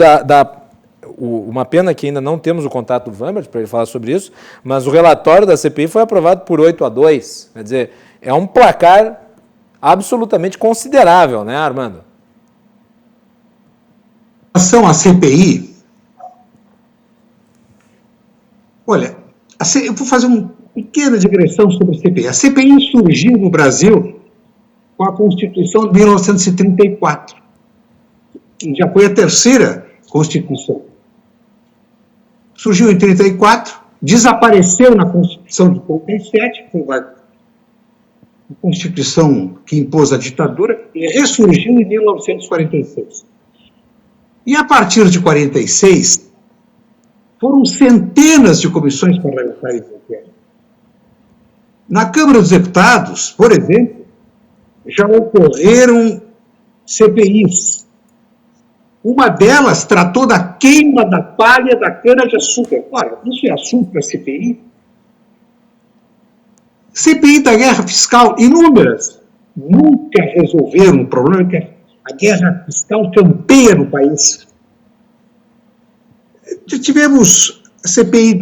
uma pena que ainda não temos o contato do Vambert para ele falar sobre isso, mas o relatório da CPI foi aprovado por 8-2. Quer dizer, é um placar absolutamente considerável, né, Armando? Em relação à CPI, olha, eu vou fazer uma pequena digressão sobre a CPI. A CPI surgiu no Brasil com a Constituição de 1934, que já foi a terceira Constituição. Surgiu em 1934, desapareceu na Constituição de 1937, foi uma Constituição que impôs a ditadura, e ressurgiu em 1946. E a partir de 1946, foram centenas de comissões parlamentares de inquérito. Na Câmara dos Deputados, por exemplo, já ocorreram CPIs. Uma delas tratou da queima da palha da cana-de-açúcar. Ora, isso é assunto para a CPI? CPI da guerra fiscal, inúmeras, nunca resolveram o problema que a guerra fiscal campeia no país. Tivemos a CPI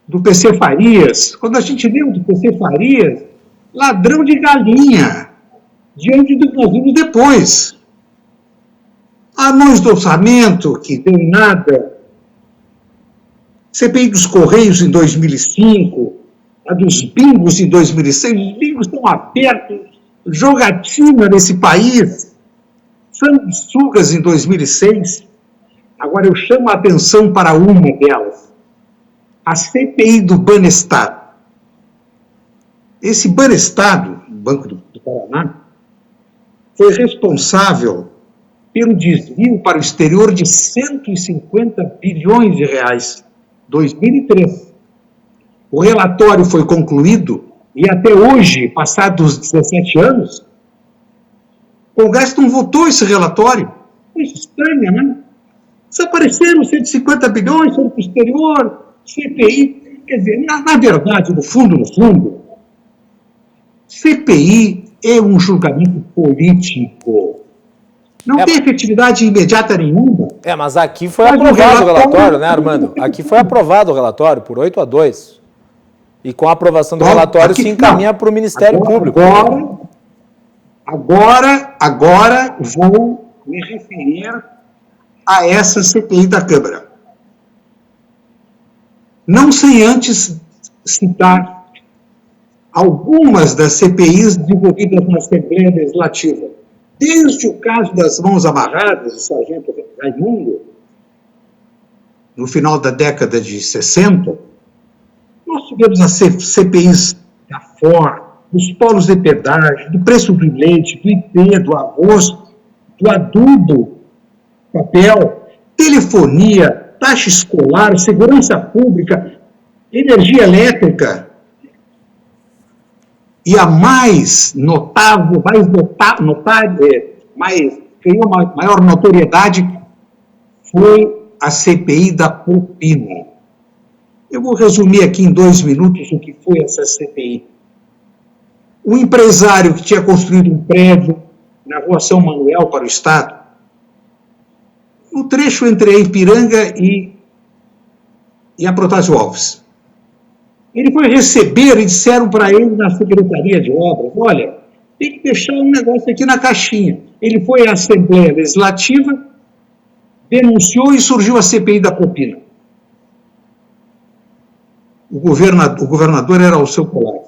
do PC Farias. Quando a gente leu do PC Farias, ladrão de galinha, diante do que nós vimos depois. Anões do orçamento, que deu em nada. CPI dos Correios em 2005, a dos bingos em 2006. Os bingos estão abertos, jogatina nesse país. Sanguessugas em 2006. Agora eu chamo a atenção para uma delas. A CPI do Banestado. Esse Banestado, Banco do Paraná, foi responsável pelo desvio para o exterior de 150 bilhões de reais, 2003. O relatório foi concluído E até hoje, passados 17 anos, o Congresso não votou esse relatório. Coisa estranha, né? Desapareceram 150 bilhões, foram para o exterior, CPI. Quer dizer, na verdade, no fundo, CPI é um julgamento político. Não tem efetividade imediata nenhuma. Mas aqui foi aprovado o relatório, né, Armando? Aqui foi aprovado o relatório por 8-2. E com a aprovação do relatório se encaminha para o Ministério Público. Agora vou me referir a essa CPI da Câmara. Não sem antes citar algumas das CPIs desenvolvidas na Assembleia Legislativa. Desde o caso das mãos amarradas, do sargento Raimundo, no final da década de 60, nós tivemos as CPIs da Ford, dos polos de pedágio, do preço do leite, do IP, do arroz, do adubo, papel, telefonia, taxa escolar, segurança pública, energia elétrica. E a mais notável, ganhou maior notoriedade, foi a CPI da propina. Eu vou resumir aqui em 2 minutos o que foi essa CPI. Um empresário que tinha construído um prédio na Rua São Manuel para o Estado, no trecho entre a Ipiranga e a Protásio Alves. Ele foi receber e disseram para ele na Secretaria de Obras, olha, tem que deixar um negócio aqui na caixinha. Ele foi à Assembleia Legislativa, denunciou e surgiu a CPI da propina. O governador era Alceu Colares.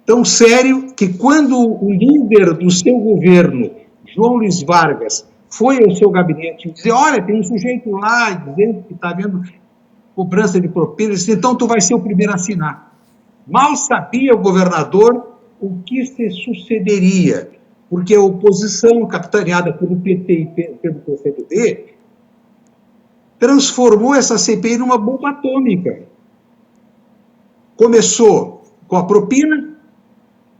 Tão sério que quando o líder do seu governo, João Luiz Vargas, foi ao seu gabinete e disse, olha, tem um sujeito lá dizendo que está havendo cobrança de propina, ele disse, então tu vai ser o primeiro a assinar. Mal sabia o governador o que se sucederia, porque a oposição, capitaneada pelo PT e pelo PCdoB, transformou essa CPI numa bomba atômica. Começou com a propina,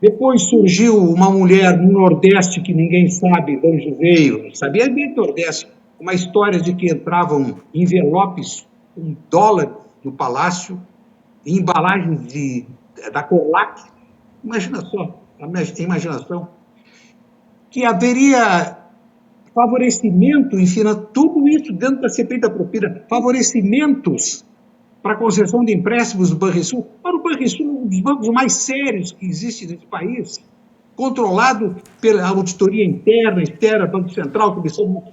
depois surgiu uma mulher no Nordeste que ninguém sabe de onde veio, não sabia bem do Nordeste, uma história de que entravam envelopes com dólares no palácio, em embalagens da Corlac. Imagina só, a imaginação. Que haveria favorecimento, enfim, tudo isso dentro da CPI da propina, favorecimentos para a concessão de empréstimos do Banrisul, para o Banrisul, um dos bancos mais sérios que existe nesse país, controlado pela auditoria interna, externa, Banco Central, Comissão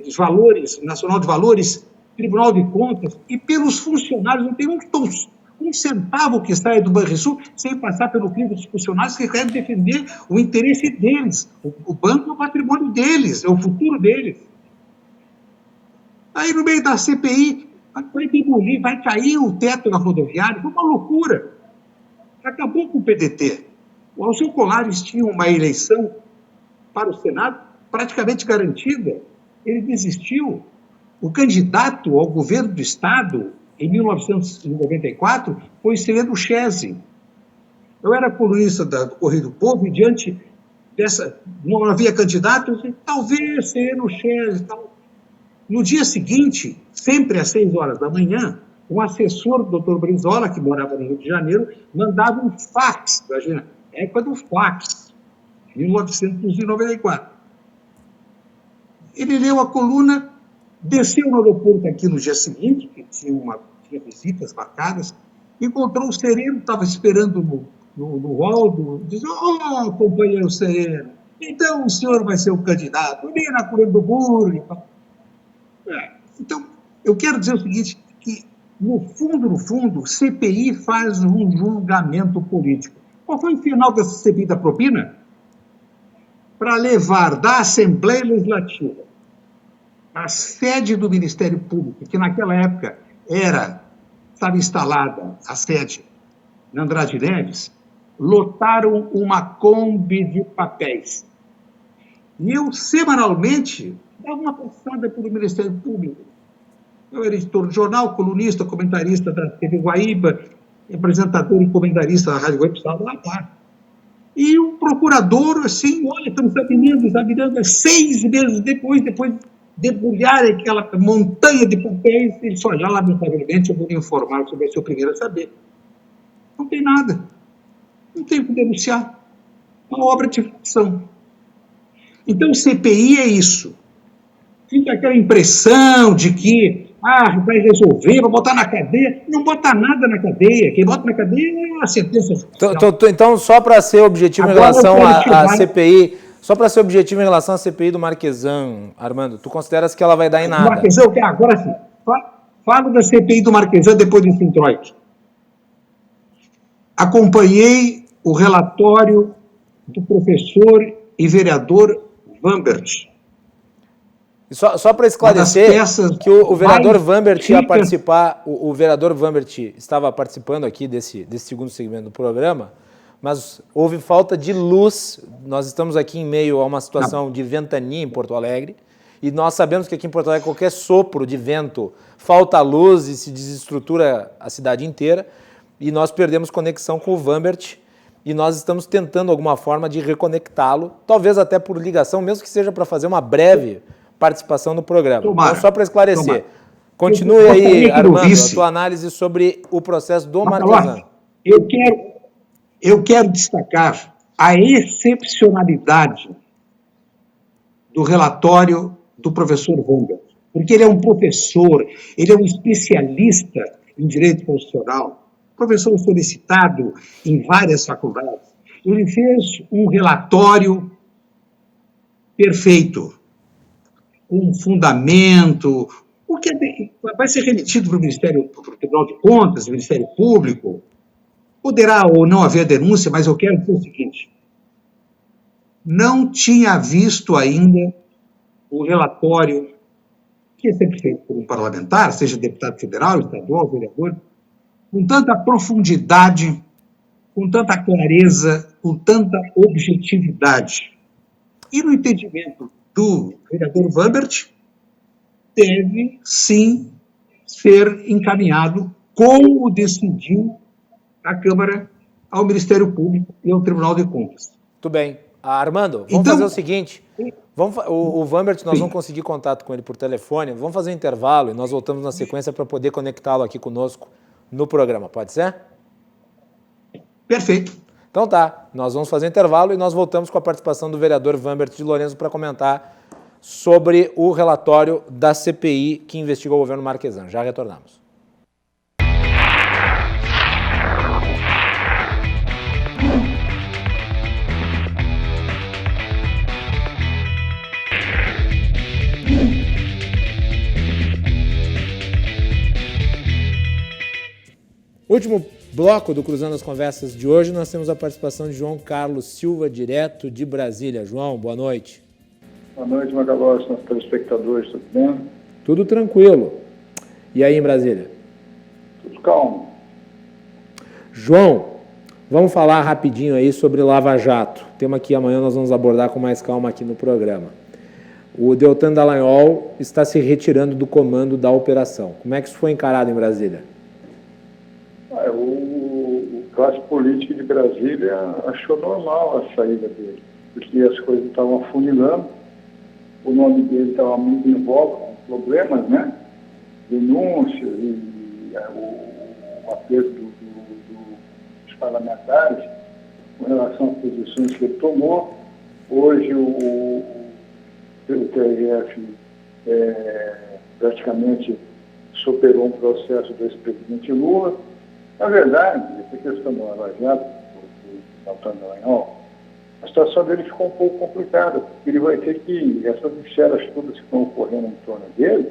dos Valores, Nacional de Valores, Tribunal de Contas, e pelos funcionários, não tem um centavo que sai do Banrisul sem passar pelo crivo dos funcionários que querem defender o interesse deles. O banco é o patrimônio deles, é o futuro deles. Aí, no meio da CPI, vai demolir, vai cair o teto na rodoviária, foi uma loucura. Acabou com o PDT. O Alceu Colares tinha uma eleição para o Senado praticamente garantida. Ele desistiu. O candidato ao governo do Estado, em 1994, foi Sereno Chese. Eu era colunista do Correio do Povo e diante dessa... não havia candidato, eu disse, talvez Sereno Chese, tal. No dia seguinte, sempre às 6 horas da manhã, um assessor do Dr. Brizola, que morava no Rio de Janeiro, mandava um fax, imagina, época do fax, 1994. Ele leu a coluna, desceu no aeroporto aqui no dia seguinte, que tinha visitas marcadas, encontrou o Sereno, estava esperando no hall, disse, companheiro Sereno, então o senhor vai ser o candidato, ali na Coluna do Burgo e tal. Então, eu quero dizer o seguinte, que no fundo, CPI faz um julgamento político. Qual foi o final dessa CPI da propina? Para levar da Assembleia Legislativa a sede do Ministério Público, que naquela época estava instalada a sede na Andrade Neves, lotaram uma Kombi de papéis. E eu, semanalmente, dava uma passada pelo Ministério Público. Eu era editor de jornal, colunista, comentarista da TV Guaíba, apresentador e comentarista da Rádio Web, estava lá. E o procurador, assim, olha, estamos examinando, 6 meses depois de debulhar aquela montanha de papéis, ele disse, olha, lamentavelmente, eu vou lhe informar, você vai ser o primeiro a saber. Não tem nada. Não tem o que denunciar. Uma obra de ficção. Então, CPI é isso. Fica aquela impressão de que vai resolver, vai botar na cadeia. Não bota nada na cadeia. Quem bota na cadeia é a sentença judicial. Então, só para ser objetivo em relação à CPI, só para ser objetivo em relação à CPI do Marquesan, Armando, tu consideras que ela vai dar em nada? Marquesan, agora sim. Falo da CPI do Marquesan depois desse introito. Acompanhei o relatório do professor e vereador Vambert. Só para esclarecer que o vereador Vambert ia participar, o vereador Vambert estava participando aqui desse segundo segmento do programa, mas houve falta de luz. Nós estamos aqui em meio a uma situação de ventania em Porto Alegre, e nós sabemos que aqui em Porto Alegre qualquer sopro de vento falta luz e se desestrutura a cidade inteira, e nós perdemos conexão com o Vambert, e nós estamos tentando alguma forma de reconectá-lo, talvez até por ligação, mesmo que seja para fazer uma breve participação no programa. Então, só para esclarecer, continue aí, Armando, a tua análise sobre o processo do Marquesan. Eu quero destacar a excepcionalidade do relatório do professor Vambert, porque ele é um professor, ele é um especialista em direito constitucional, professor solicitado em várias faculdades. Ele fez um relatório perfeito, com fundamento, o que vai ser remetido para o Tribunal de Contas, o Ministério Público. Poderá ou não haver denúncia, mas eu quero dizer o seguinte: não tinha visto ainda o relatório que é sempre feito por um parlamentar, seja deputado federal, estadual, vereador, com tanta profundidade, com tanta clareza, com tanta objetividade. E no entendimento do vereador Vambert, deve, sim, ser encaminhado, como decidiu a Câmara, ao Ministério Público e ao Tribunal de Contas. Muito bem. Armando, vamos fazer o seguinte, o Vambert, nós vamos conseguir contato com ele por telefone, vamos fazer um intervalo e nós voltamos na sequência para poder conectá-lo aqui conosco no programa, pode ser? Perfeito. Então tá, nós vamos fazer um intervalo e nós voltamos com a participação do vereador Vambert de Lourenço para comentar sobre o relatório da CPI que investiga o governo Marquesan. Já retornamos. Último bloco do Cruzando as Conversas de hoje, nós temos a participação de João Carlos Silva, direto de Brasília. João, boa noite. Boa noite, Magalhães, nossos telespectadores, tudo bem? Tudo tranquilo. E aí em Brasília? Tudo calmo. João, vamos falar rapidinho aí sobre Lava Jato. Tema que amanhã nós vamos abordar com mais calma aqui no programa. O Deltan Dallagnol está se retirando do comando da operação. Como é que isso foi encarado em Brasília? O classe política de Brasília achou normal a saída dele, porque as coisas estavam afunilando, o nome dele estava muito em voga com problemas, né? Denúncias e o apelo dos parlamentares com relação às posições que ele tomou. Hoje o TRF praticamente superou um processo do ex-presidente Lula. Na verdade, essa questão do Lava Jato, do Deltan Dallagnol, a situação dele ficou um pouco complicada, porque ele vai ter que, essas esferas todas que estão ocorrendo em torno dele,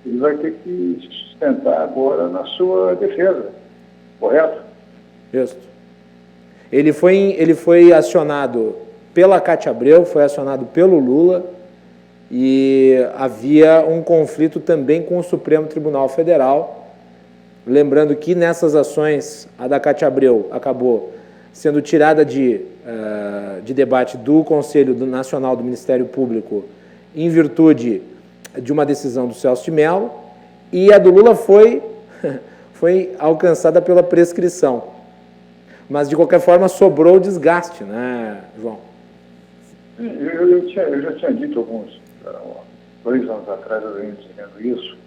ele vai ter que se sustentar agora na sua defesa, correto? Isso. Ele foi acionado pela Cátia Abreu, foi acionado pelo Lula, e havia um conflito também com o Supremo Tribunal Federal. Lembrando que nessas ações, a da Cátia Abreu acabou sendo tirada de debate do Conselho Nacional do Ministério Público em virtude de uma decisão do Celso de Mello, e a do Lula foi foi alcançada pela prescrição. Mas, de qualquer forma, sobrou o desgaste, né, João? Eu já tinha dito alguns 2 anos atrás, eu venho dizendo isso,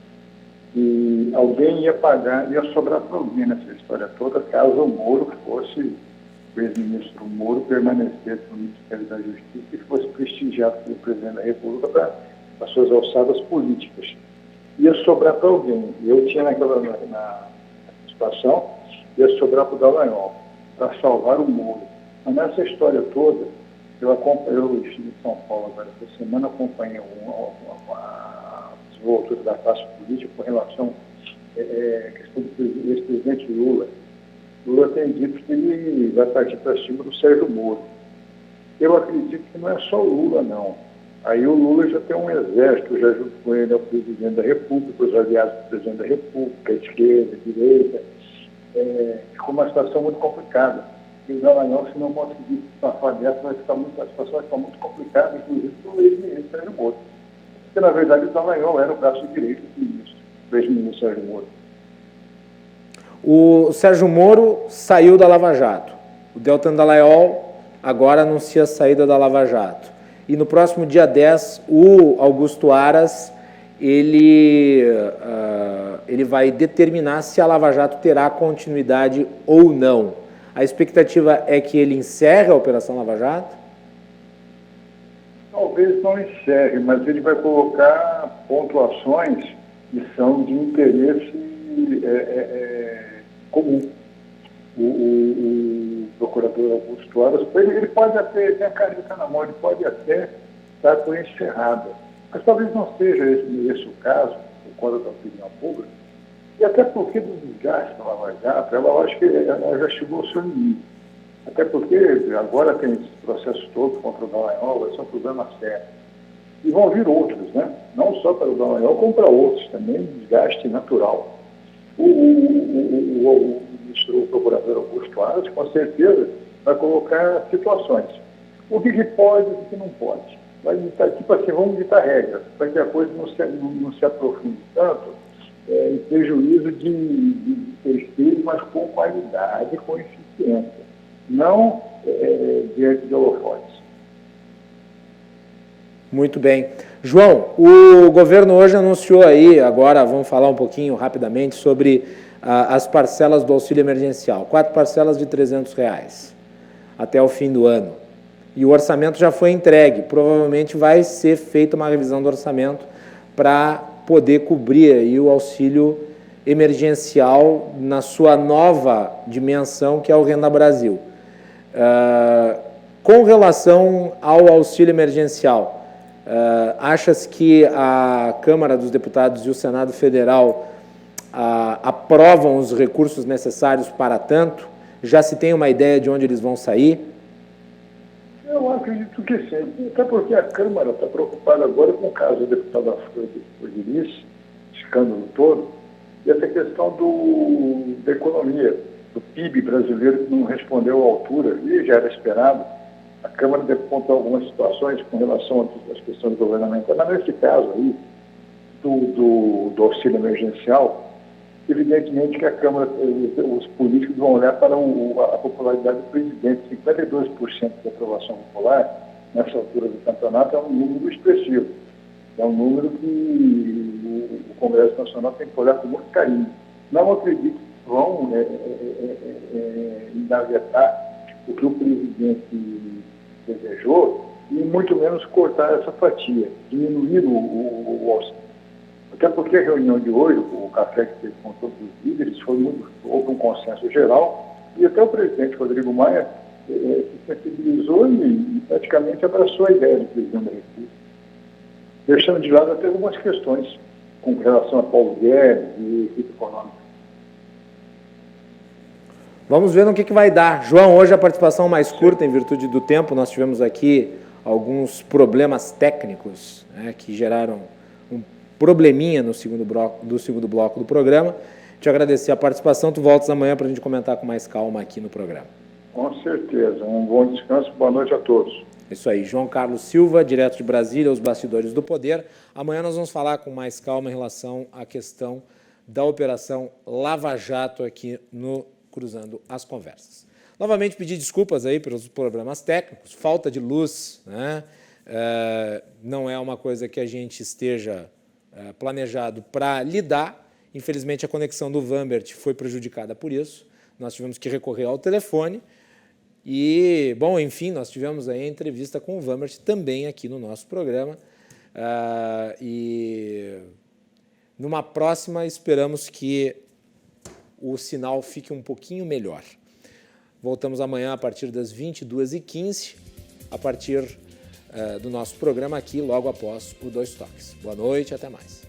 e alguém ia pagar, ia sobrar para alguém nessa história toda, caso o Moro fosse, o ex-ministro Moro, permanecesse no Ministério da Justiça e fosse prestigiado pelo presidente da República para as suas alçadas políticas. Ia sobrar para alguém. Eu tinha na situação, ia sobrar para o Dallagnol, para salvar o Moro. Mas nessa história toda, eu estive em São Paulo agora essa semana, acompanhei a desenvoltura da classe política com relação à questão do ex-presidente Lula. Lula tem dito que ele vai partir para cima do Sérgio Moro. Eu acredito que não é só o Lula, não. Aí o Lula já tem um exército, já junto com ele é o presidente da República, os aliados do presidente da República, a esquerda, a direita. Ficou uma situação muito complicada. E o Dallagnol, se não conseguir safar dessa, a situação vai ficar muito complicada, inclusive para o ex-ministro Sérgio Moro. Porque, na verdade, o Dallagnol era o braço direito do ministro, do ex-ministro Sérgio Moro. O Sérgio Moro saiu da Lava Jato. O Deltan Dallagnol agora anuncia a saída da Lava Jato. E no próximo dia 10, o Augusto Aras, ele vai determinar se a Lava Jato terá continuidade ou não. A expectativa é que ele encerre a Operação Lava Jato? Talvez não encerre, mas ele vai colocar pontuações que são de interesse comum. O procurador Augusto Aras, ele pode até ter a caneta na mão, ele pode até estar com encerrada. Mas talvez não seja esse o caso, por conta da opinião pública, e até porque do desgaste da Lava Jato, eu acho que ela já chegou ao seu limite. Até porque agora tem esse processo todo contra o Dallagnol, vai ser um problema sério. E vão vir outros, né? Não só para o Dallagnol, como para outros também, desgaste natural. O procurador Augusto Aras, com certeza, vai colocar situações. O que pode e o que não pode. Vai ditar, tipo assim, vamos ditar regras, para que a coisa não se aprofunde tanto, em prejuízo de terceiros, mas com qualidade, com eficiência. Não diante de holofotes. Muito bem. João, o governo hoje anunciou aí, agora vamos falar um pouquinho rapidamente sobre as parcelas do auxílio emergencial. 4 parcelas de R$300 até o fim do ano. E o orçamento já foi entregue. Provavelmente vai ser feita uma revisão do orçamento para poder cobrir aí o auxílio emergencial na sua nova dimensão, que é o Renda Brasil. Com relação ao auxílio emergencial, achas que a Câmara dos Deputados e o Senado Federal aprovam os recursos necessários para tanto? Já se tem uma ideia de onde eles vão sair? Eu acredito que sim, até porque a Câmara está preocupada agora com o caso do deputado Afrodilice, escândalo todo, e essa questão da economia, do PIB brasileiro que não respondeu à altura, e já era esperado. A Câmara deve contar algumas situações com relação às questões governamentais, mas nesse caso aí, do auxílio emergencial, evidentemente que a Câmara, os políticos vão olhar para a popularidade do presidente. 52% de aprovação popular, nessa altura do campeonato, é um número expressivo. É um número que o Congresso Nacional tem que olhar com muito carinho. Não acredito que vão engavetar o que o presidente desejou e muito menos cortar essa fatia, diminuir o auxílio. Até porque a reunião de hoje, o café que teve com todos os líderes, houve um consenso geral e até o presidente Rodrigo Maia se sensibilizou e praticamente abraçou a ideia do presidente da República, deixando de lado até algumas questões com relação a Paulo Guedes e equipe econômica. Vamos ver no que vai dar. João, hoje a participação mais curta em virtude do tempo, nós tivemos aqui alguns problemas técnicos, né, que geraram um probleminha no segundo bloco do programa. Te agradecer a participação, tu voltas amanhã para a gente comentar com mais calma aqui no programa. Com certeza, um bom descanso, boa noite a todos. Isso aí, João Carlos Silva, direto de Brasília, os bastidores do poder. Amanhã nós vamos falar com mais calma em relação à questão da Operação Lava Jato aqui no Cruzando as Conversas. Novamente pedir desculpas aí pelos problemas técnicos, falta de luz, né? Não é uma coisa que a gente esteja planejado para lidar. Infelizmente, a conexão do Vambert foi prejudicada por isso. Nós tivemos que recorrer ao telefone e, bom, enfim, nós tivemos aí a entrevista com o Vambert também aqui no nosso programa. E numa próxima esperamos que o sinal fique um pouquinho melhor. Voltamos amanhã a partir das 22h15, a partir do nosso programa aqui, logo após o Dois Toques. Boa noite, até mais.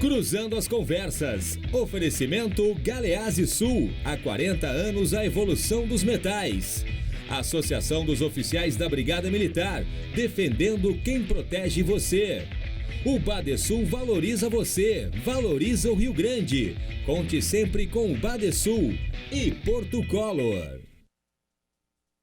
Cruzando as Conversas. Oferecimento Galeazzi Sul. Há 40 anos a evolução dos metais. Associação dos Oficiais da Brigada Militar. Defendendo quem protege você. O Badesul valoriza você. Valoriza o Rio Grande. Conte sempre com o Badesul. E Porto Color.